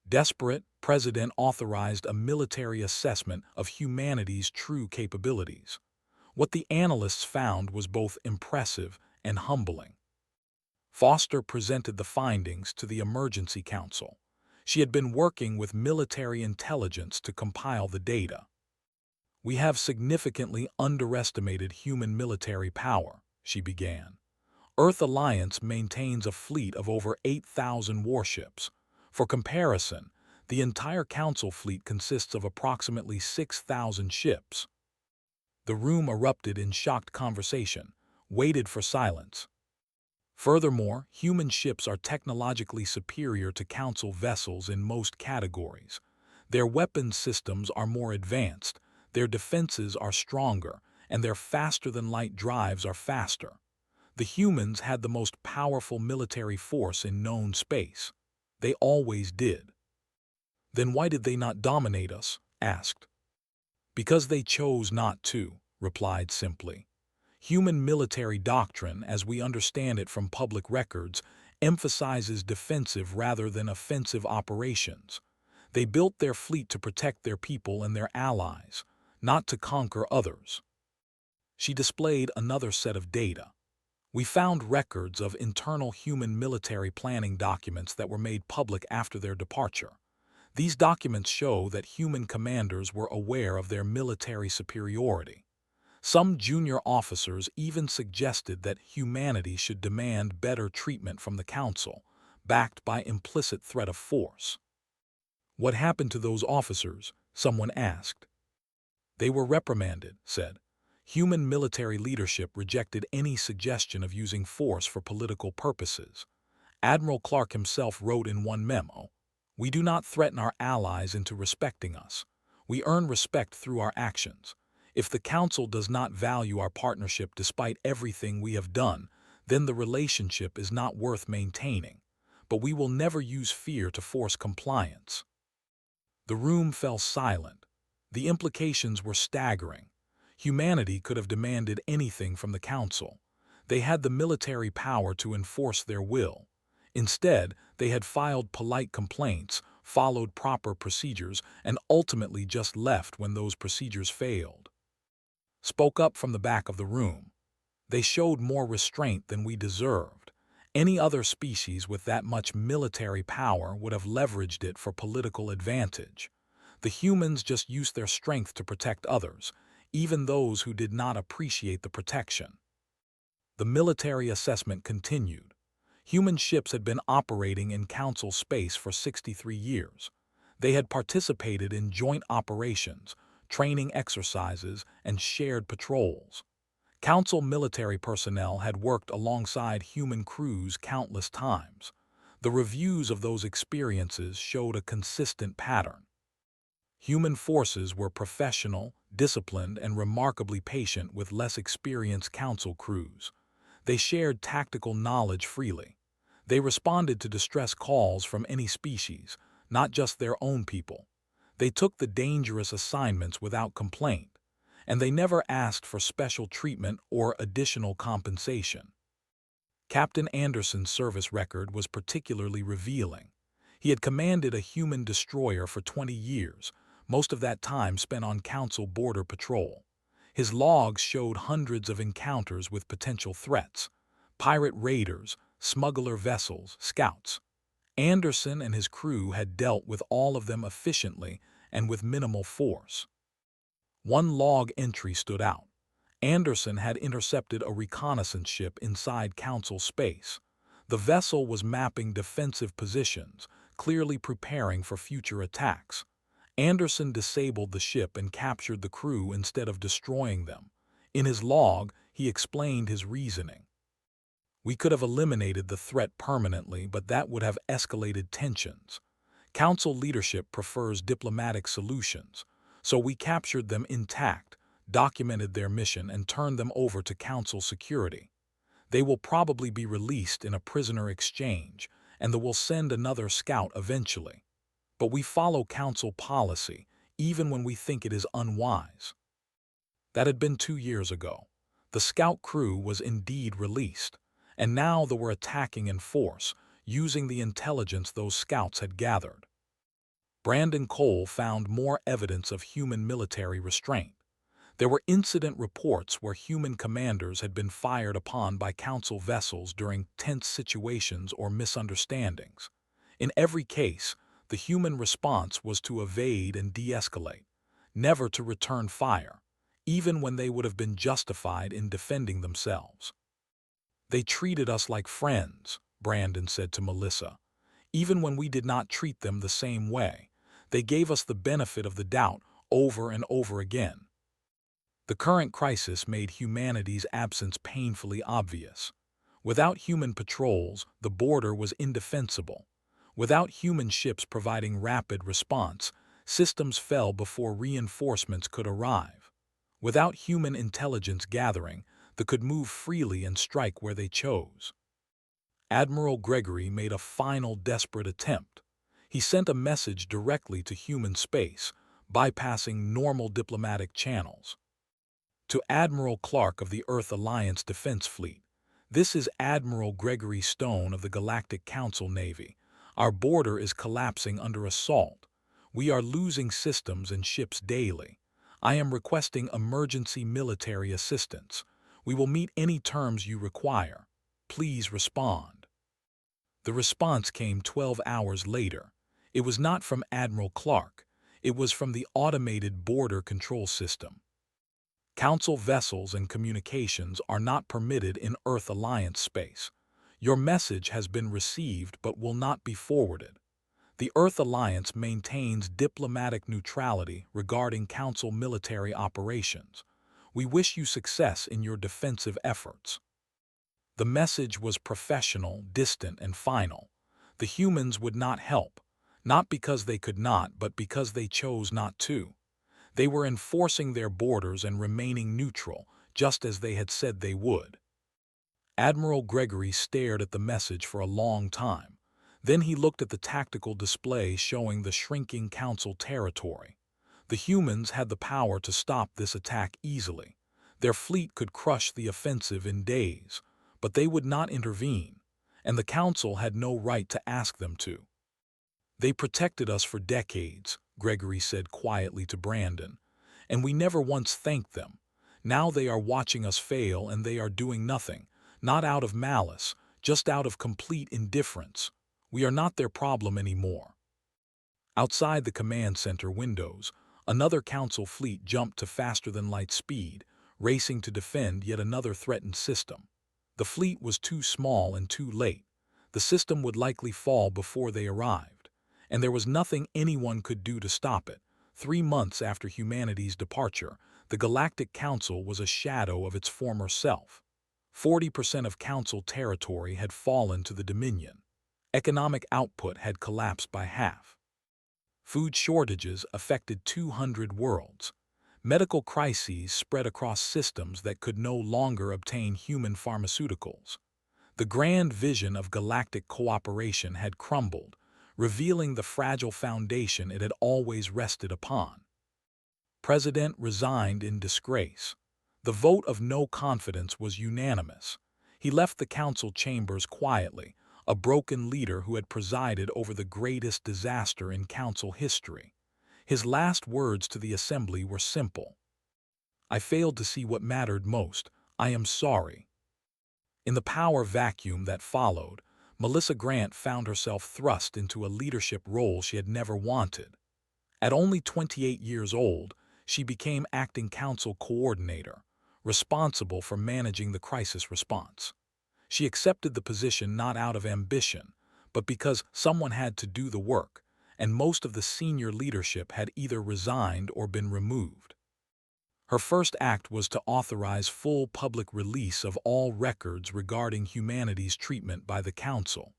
Desperate, President authorized a military assessment of humanity's true capabilities. What the analysts found was both impressive and humbling. Foster presented the findings to the Emergency Council. She had been working with military intelligence to compile the data. "We have significantly underestimated human military power," she began. "Earth Alliance maintains a fleet of over 8,000 warships. For comparison, the entire Council fleet consists of approximately 6,000 ships." The room erupted in shocked conversation, waited for silence. Furthermore, human ships are technologically superior to Council vessels in most categories. Their weapons systems are more advanced, their defenses are stronger, and their faster-than-light drives are faster. The humans had the most powerful military force in known space. They always did. "Then why did they not dominate us?" asked. "Because they chose not to," replied simply. "Human military doctrine, as we understand it from public records, emphasizes defensive rather than offensive operations. They built their fleet to protect their people and their allies, not to conquer others." She displayed another set of data. "We found records of internal human military planning documents that were made public after their departure. These documents show that human commanders were aware of their military superiority. Some junior officers even suggested that humanity should demand better treatment from the Council, backed by implicit threat of force." "What happened to those officers?" someone asked. "They were reprimanded," said. "Human military leadership rejected any suggestion of using force for political purposes. Admiral Clark himself wrote in one memo, 'We do not threaten our allies into respecting us. We earn respect through our actions. If the Council does not value our partnership despite everything we have done, then the relationship is not worth maintaining. But we will never use fear to force compliance.'" The room fell silent. The implications were staggering. Humanity could have demanded anything from the Council. They had the military power to enforce their will. Instead, they had filed polite complaints, followed proper procedures, and ultimately just left when those procedures failed. Spoke up from the back of the room. "They showed more restraint than we deserved. Any other species with that much military power would have leveraged it for political advantage. The humans just used their strength to protect others, even those who did not appreciate the protection." The military assessment continued. Human ships had been operating in Council space for 63 years. They had participated in joint operations, training exercises, and shared patrols. Council military personnel had worked alongside human crews countless times. The reviews of those experiences showed a consistent pattern. Human forces were professional, disciplined, and remarkably patient with less experienced Council crews. They shared tactical knowledge freely. They responded to distress calls from any species, not just their own people. They took the dangerous assignments without complaint, and they never asked for special treatment or additional compensation. Captain Anderson's service record was particularly revealing. He had commanded a human destroyer for 20 years, most of that time spent on Council border patrol. His logs showed hundreds of encounters with potential threats: pirate raiders, smuggler vessels, scouts. Anderson and his crew had dealt with all of them efficiently and with minimal force. One log entry stood out. Anderson had intercepted a reconnaissance ship inside Council space. The vessel was mapping defensive positions, clearly preparing for future attacks. Anderson disabled the ship and captured the crew instead of destroying them. In his log, he explained his reasoning. "We could have eliminated the threat permanently, but that would have escalated tensions. Council leadership prefers diplomatic solutions, so we captured them intact, documented their mission, and turned them over to Council security. They will probably be released in a prisoner exchange, and they will send another scout eventually. But we follow council policy, even when we think it is unwise. That had been 2 years ago. The scout crew was indeed released, and now they were attacking in force, using the intelligence those scouts had gathered. Brandon Cole found more evidence of human military restraint. There were incident reports where human commanders had been fired upon by council vessels during tense situations or misunderstandings. In every case, the human response was to evade and de-escalate, never to return fire, even when they would have been justified in defending themselves. "They treated us like friends," Brandon said to Melissa. "Even when we did not treat them the same way, they gave us the benefit of the doubt over and over again." The current crisis made humanity's absence painfully obvious. Without human patrols, the border was indefensible. Without human ships providing rapid response, systems fell before reinforcements could arrive. Without human intelligence gathering, they could move freely and strike where they chose. Admiral Gregory made a final desperate attempt. He sent a message directly to human space, bypassing normal diplomatic channels. To Admiral Clark of the Earth Alliance Defense Fleet, "This is Admiral Gregory Stone of the Galactic Council Navy. Our border is collapsing under assault. We are losing systems and ships daily. I am requesting emergency military assistance. We will meet any terms you require. Please respond." The response came 12 hours later. It was not from Admiral Clark. It was from the automated border control system. "Council vessels and communications are not permitted in Earth Alliance space. Your message has been received but will not be forwarded. The Earth Alliance maintains diplomatic neutrality regarding Council military operations. We wish you success in your defensive efforts." The message was professional, distant, and final. The humans would not help, not because they could not, but because they chose not to. They were enforcing their borders and remaining neutral, just as they had said they would. Admiral Gregory stared at the message for a long time. Then he looked at the tactical display showing the shrinking Council territory. The humans had the power to stop this attack easily. Their fleet could crush the offensive in days, but they would not intervene, and the Council had no right to ask them to. "They protected us for decades," Gregory said quietly to Brandon, "and we never once thanked them. Now they are watching us fail and they are doing nothing, not out of malice, just out of complete indifference. We are not their problem anymore." Outside the command center windows, another Council fleet jumped to faster-than-light speed, racing to defend yet another threatened system. The fleet was too small and too late. The system would likely fall before they arrived, and there was nothing anyone could do to stop it. 3 months after humanity's departure, the Galactic Council was a shadow of its former self. 40% of Council territory had fallen to the Dominion. Economic output had collapsed by half. Food shortages affected 200 worlds. Medical crises spread across systems that could no longer obtain human pharmaceuticals. The grand vision of galactic cooperation had crumbled, revealing the fragile foundation it had always rested upon. President resigned in disgrace. The vote of no confidence was unanimous. He left the council chambers quietly, a broken leader who had presided over the greatest disaster in council history. His last words to the assembly were simple. "I failed to see what mattered most. I am sorry." In the power vacuum that followed, Melissa Grant found herself thrust into a leadership role she had never wanted. At only 28 years old, she became acting council coordinator, responsible for managing the crisis response. She accepted the position not out of ambition, but because someone had to do the work, and most of the senior leadership had either resigned or been removed. Her first act was to authorize full public release of all records regarding humanity's treatment by the Council.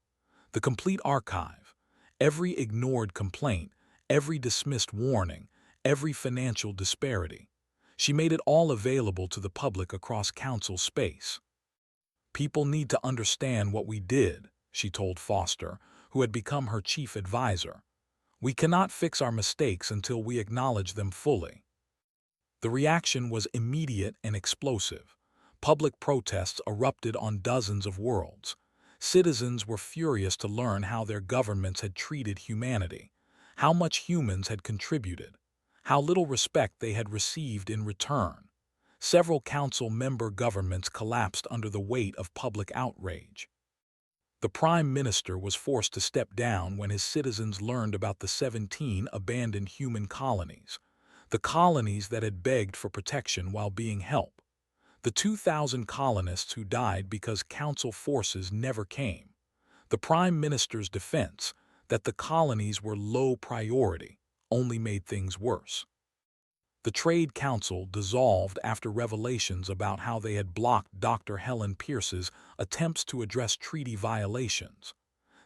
The complete archive, every ignored complaint, every dismissed warning, every financial disparity. She made it all available to the public across Council space. People need to understand what we did, she told Foster, who had become her chief advisor. We cannot fix our mistakes until we acknowledge them fully. The reaction was immediate and explosive. Public protests erupted on dozens of worlds. Citizens were furious to learn how their governments had treated humanity, how much humans had contributed, how little respect they had received in return. Several council member governments collapsed under the weight of public outrage. The Prime Minister was forced to step down when his citizens learned about the 17 abandoned human colonies, the colonies that had begged for protection while being helped, the 2,000 colonists who died because council forces never came. The Prime Minister's defense, that the colonies were low priority, only made things worse. The Trade Council dissolved after revelations about how they had blocked Dr. Helen Pierce's attempts to address treaty violations.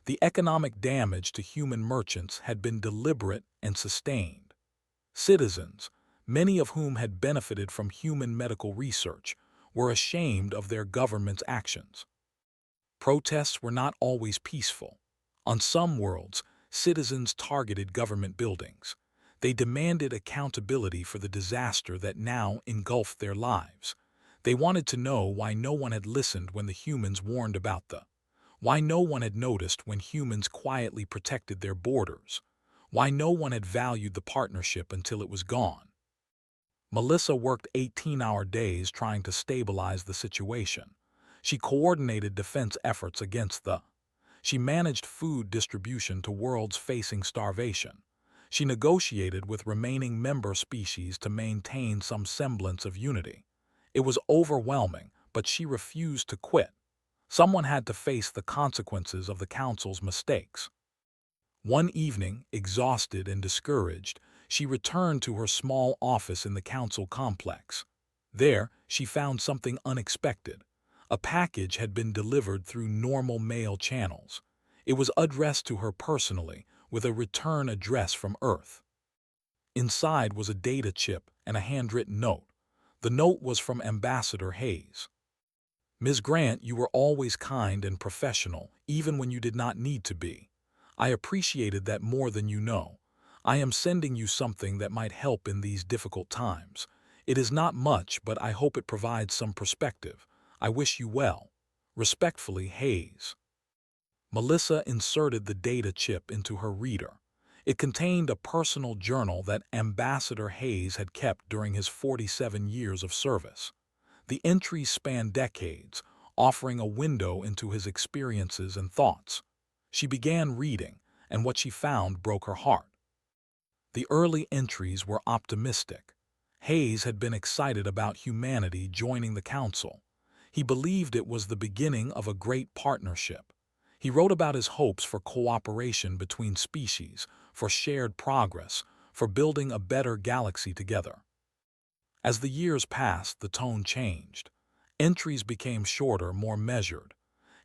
The economic damage to human merchants had been deliberate and sustained. Citizens, many of whom had benefited from human medical research, were ashamed of their government's actions. Protests were not always peaceful. On some worlds, citizens targeted government buildings. They demanded accountability for the disaster that now engulfed their lives. They wanted to know why no one had listened when the humans warned about why no one had noticed when humans quietly protected their borders, why no one had valued the partnership until it was gone. Melissa worked 18-hour days trying to stabilize the situation. She coordinated defense efforts against She managed food distribution to worlds facing starvation. She negotiated with remaining member species to maintain some semblance of unity. It was overwhelming, but she refused to quit. Someone had to face the consequences of the council's mistakes. One evening, exhausted and discouraged, she returned to her small office in the council complex. There, she found something unexpected. A package had been delivered through normal mail channels. It was addressed to her personally, with a return address from Earth. Inside was a data chip and a handwritten note. The note was from Ambassador Hayes. "Ms. Grant, you were always kind and professional, even when you did not need to be. I appreciated that more than you know. I am sending you something that might help in these difficult times. It is not much, but I hope it provides some perspective. I wish you well. Respectfully, Hayes." Melissa inserted the data chip into her reader. It contained a personal journal that Ambassador Hayes had kept during his 47 years of service. The entries spanned decades, offering a window into his experiences and thoughts. She began reading, and what she found broke her heart. The early entries were optimistic. Hayes had been excited about humanity joining the council. He believed it was the beginning of a great partnership. He wrote about his hopes for cooperation between species, for shared progress, for building a better galaxy together. As the years passed, the tone changed. Entries became shorter, more measured.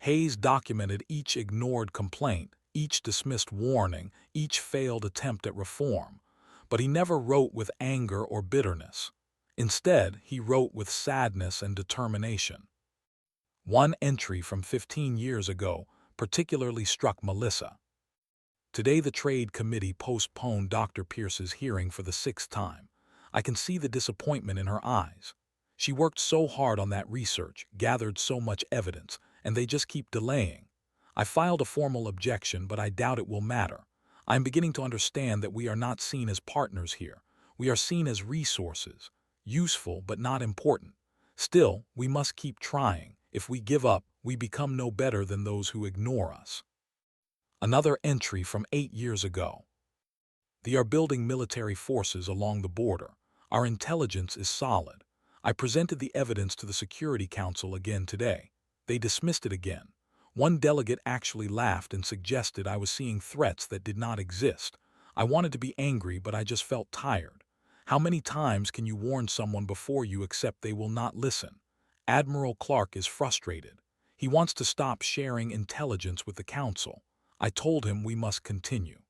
Hayes documented each ignored complaint, each dismissed warning, each failed attempt at reform. But he never wrote with anger or bitterness. Instead, he wrote with sadness and determination. One entry from 15 years ago particularly struck Melissa. "Today the Trade Committee postponed Dr. Pierce's hearing for the 6th time. I can see the disappointment in her eyes. She worked so hard on that research, gathered so much evidence, and they just keep delaying. I filed a formal objection, but I doubt it will matter. I am beginning to understand that we are not seen as partners here. We are seen as resources, useful but not important. Still, we must keep trying. If we give up, we become no better than those who ignore us." Another entry from 8 years ago. "They are building military forces along the border. Our intelligence is solid. I presented the evidence to the Security Council again today. They dismissed it again. One delegate actually laughed and suggested I was seeing threats that did not exist. I wanted to be angry, but I just felt tired. How many times can you warn someone before you accept they will not listen? Admiral Clark is frustrated. He wants to stop sharing intelligence with the Council. I told him we must continue.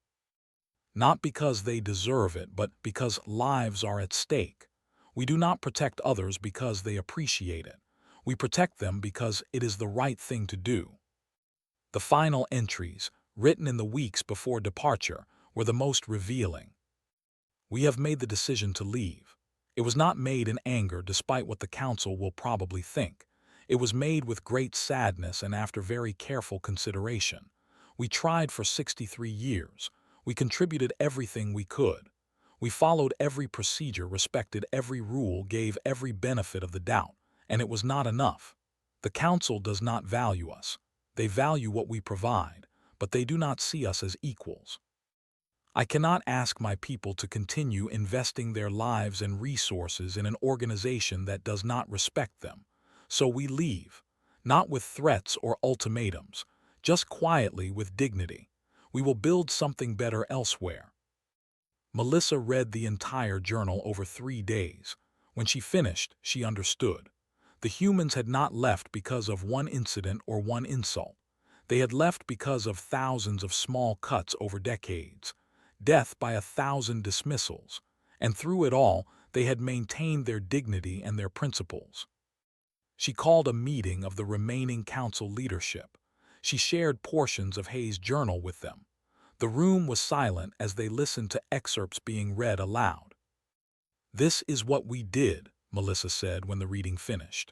Not because they deserve it, but because lives are at stake. We do not protect others because they appreciate it. We protect them because it is the right thing to do. The final entries, written in the weeks before departure, were the most revealing. We have made the decision to leave. It was not made in anger despite what the council will probably think. It was made with great sadness and after very careful consideration. We tried for 63 years. We contributed everything we could. We followed every procedure, respected every rule, gave every benefit of the doubt, and it was not enough. The council does not value us. They value what we provide, but they do not see us as equals. I cannot ask my people to continue investing their lives and resources in an organization that does not respect them. So we leave, not with threats or ultimatums, just quietly with dignity. We will build something better elsewhere. Melissa read the entire journal over 3 days. When she finished, she understood. The humans had not left because of one incident or one insult. They had left because of thousands of small cuts over decades, death by 1,000 dismissals, and through it all, they had maintained their dignity and their principles. She called a meeting of the remaining council leadership. She shared portions of Hayes' journal with them. The room was silent as they listened to excerpts being read aloud. "This is what we did," Melissa said when the reading finished.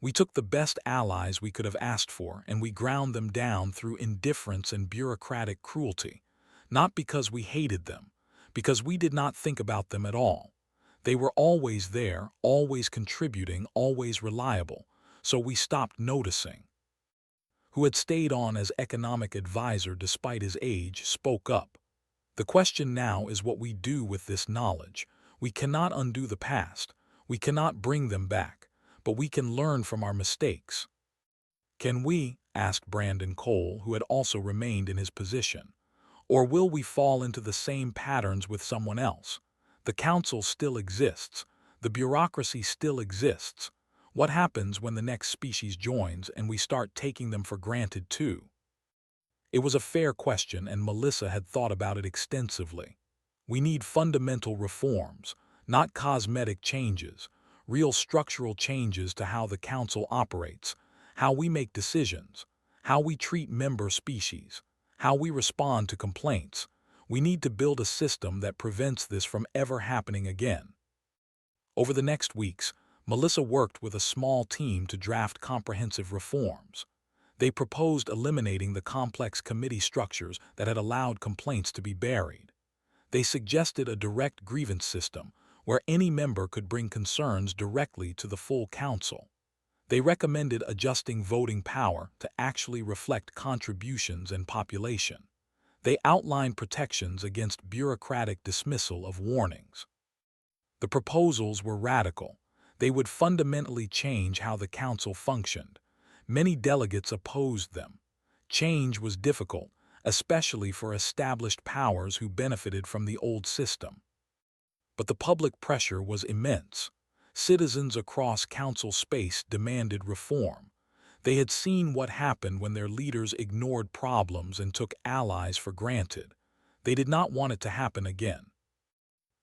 "We took the best allies we could have asked for, and we ground them down through indifference and bureaucratic cruelty. Not because we hated them, because we did not think about them at all. They were always there, always contributing, always reliable, so we stopped noticing." Who had stayed on as economic advisor despite his age, spoke up. "The question now is what we do with this knowledge. We cannot undo the past. We cannot bring them back, but we can learn from our mistakes." "Can we?" asked Brandon Cole, who had also remained in his position. "Or will we fall into the same patterns with someone else? The council still exists. The bureaucracy still exists. What happens when the next species joins and we start taking them for granted too?" It was a fair question, and Melissa had thought about it extensively. We need fundamental reforms, not cosmetic changes, real structural changes to how the council operates, how we make decisions, how we treat member species, how we respond to complaints. We need to build a system that prevents this from ever happening again. Over the next weeks, Melissa worked with a small team to draft comprehensive reforms. They proposed eliminating the complex committee structures that had allowed complaints to be buried. They suggested a direct grievance system where any member could bring concerns directly to the full council. They recommended adjusting voting power to actually reflect contributions and population. They outlined protections against bureaucratic dismissal of warnings. The proposals were radical. They would fundamentally change how the council functioned. Many delegates opposed them. Change was difficult, especially for established powers who benefited from the old system. But the public pressure was immense. Citizens across council space demanded reform. They had seen what happened when their leaders ignored problems and took allies for granted. They did not want it to happen again.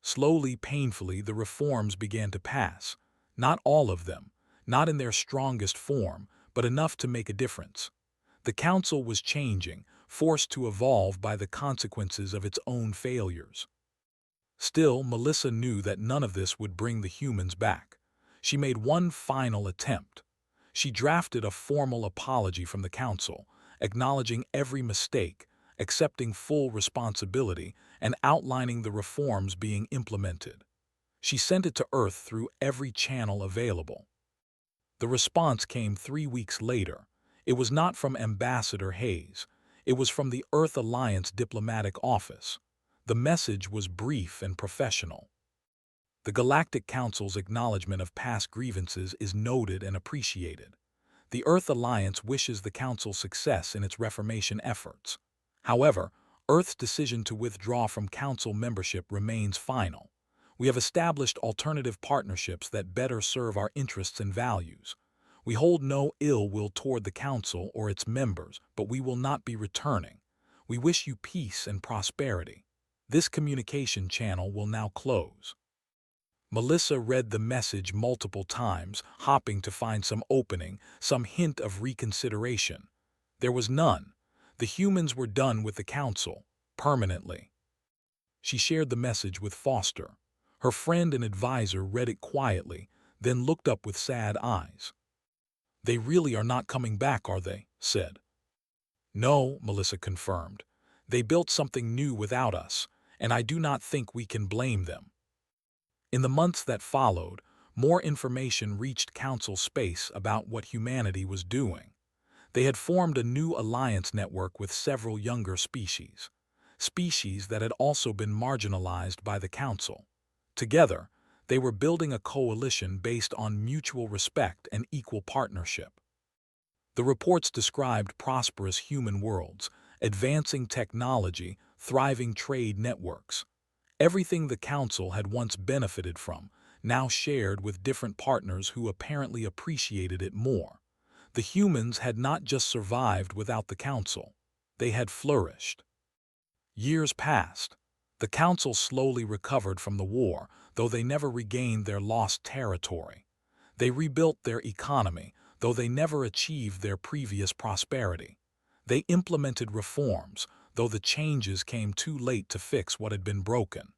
Slowly, painfully, the reforms began to pass. Not all of them, not in their strongest form, but enough to make a difference. The council was changing, forced to evolve by the consequences of its own failures. Still, Melissa knew that none of this would bring the humans back. She made one final attempt. She drafted a formal apology from the council, acknowledging every mistake, accepting full responsibility, and outlining the reforms being implemented. She sent it to Earth through every channel available. The response came 3 weeks later. It was not from Ambassador Hayes. It was from the Earth Alliance Diplomatic Office. The message was brief and professional. The Galactic Council's acknowledgement of past grievances is noted and appreciated. The Earth Alliance wishes the Council success in its reformation efforts. However, Earth's decision to withdraw from Council membership remains final. We have established alternative partnerships that better serve our interests and values. We hold no ill will toward the Council or its members, but we will not be returning. We wish you peace and prosperity. This communication channel will now close. Melissa read the message multiple times, hopping to find some opening, some hint of reconsideration. There was none. The humans were done with the council, permanently. She shared the message with Foster. Her friend and advisor read it quietly, then looked up with sad eyes. "They really are not coming back, are they?" said. "No," Melissa confirmed. "They built something new without us, and I do not think we can blame them." In the months that followed, more information reached Council Space about what humanity was doing. They had formed a new alliance network with several younger species that had also been marginalized by the Council. Together, they were building a coalition based on mutual respect and equal partnership. The reports described prosperous human worlds, advancing technology, thriving trade networks. Everything the Council had once benefited from, now shared with different partners who apparently appreciated it more. The humans had not just survived without the Council. They had flourished. Years passed. The Council slowly recovered from the war, though they never regained their lost territory. They rebuilt their economy, though they never achieved their previous prosperity. They implemented reforms, though the changes came too late to fix what had been broken.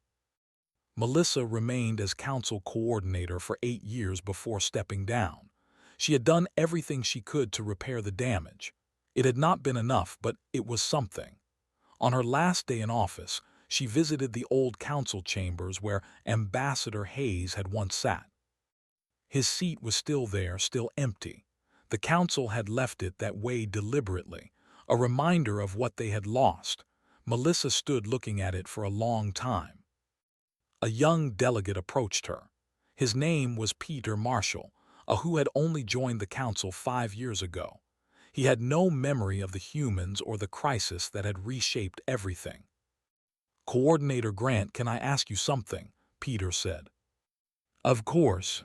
Melissa remained as council coordinator for 8 years before stepping down. She had done everything she could to repair the damage. It had not been enough, but it was something. On her last day in office, she visited the old council chambers where Ambassador Hayes had once sat. His seat was still there, still empty. The council had left it that way deliberately, a reminder of what they had lost. Melissa stood looking at it for a long time. A young delegate approached her. His name was Peter Marshall, who had only joined the council 5 years ago. He had no memory of the humans or the crisis that had reshaped everything. "Coordinator Grant, can I ask you something?" Peter said. "Of course.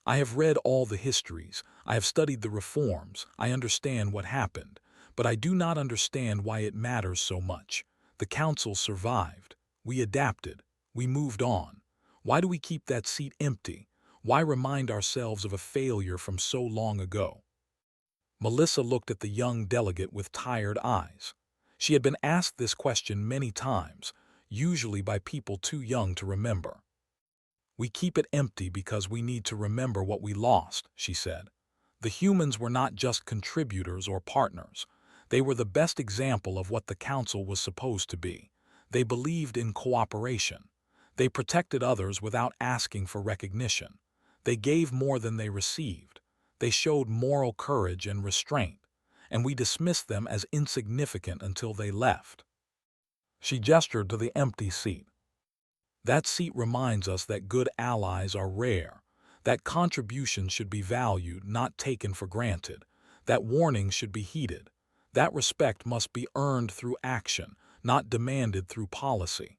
I have read all the histories, I have studied the reforms, I understand what happened, but I do not understand why it matters so much. The council survived. We adapted. We moved on. Why do we keep that seat empty? Why remind ourselves of a failure from so long ago?" Melissa looked at the young delegate with tired eyes. She had been asked this question many times, usually by people too young to remember. "We keep it empty because we need to remember what we lost," she said. "The humans were not just contributors or partners. They were the best example of what the council was supposed to be. They believed in cooperation. They protected others without asking for recognition. They gave more than they received. They showed moral courage and restraint, and we dismissed them as insignificant until they left." She gestured to the empty seat. "That seat reminds us that good allies are rare, that contributions should be valued, not taken for granted, that warnings should be heeded, that respect must be earned through action, not demanded through policy.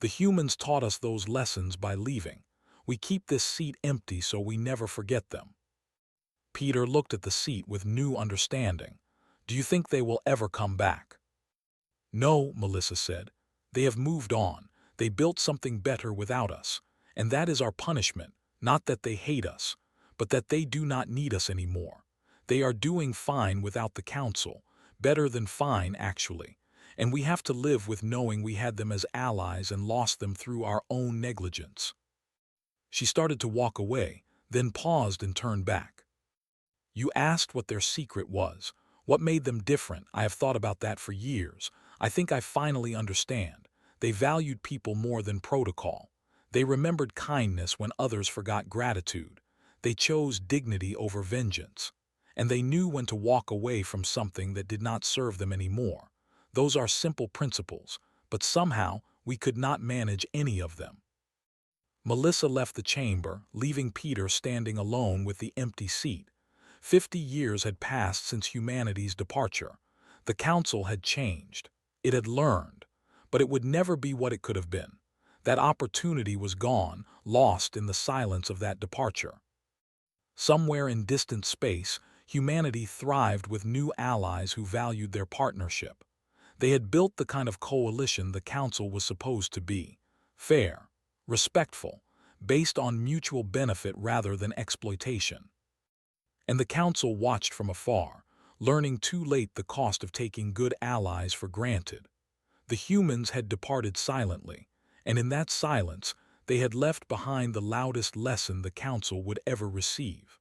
The humans taught us those lessons by leaving. We keep this seat empty so we never forget them." Peter looked at the seat with new understanding. "Do you think they will ever come back?" "No," Melissa said. "They have moved on. They built something better without us. And that is our punishment, not that they hate us, but that they do not need us anymore. They are doing fine without the council, better than fine, actually. And we have to live with knowing we had them as allies and lost them through our own negligence." She started to walk away, then paused and turned back. "You asked what their secret was. What made them different? I have thought about that for years. I think I finally understand. They valued people more than protocol. They remembered kindness when others forgot gratitude. They chose dignity over vengeance. And they knew when to walk away from something that did not serve them anymore. Those are simple principles, but somehow we could not manage any of them." Melissa left the chamber, leaving Peter standing alone with the empty seat. 50 years had passed since humanity's departure. The council had changed. It had learned. But it would never be what it could have been. That opportunity was gone, lost in the silence of that departure. Somewhere in distant space, humanity thrived with new allies who valued their partnership. They had built the kind of coalition the council was supposed to be: fair, respectful, based on mutual benefit rather than exploitation. And the council watched from afar, learning too late the cost of taking good allies for granted. The humans had departed silently, and in that silence they had left behind the loudest lesson the council would ever receive.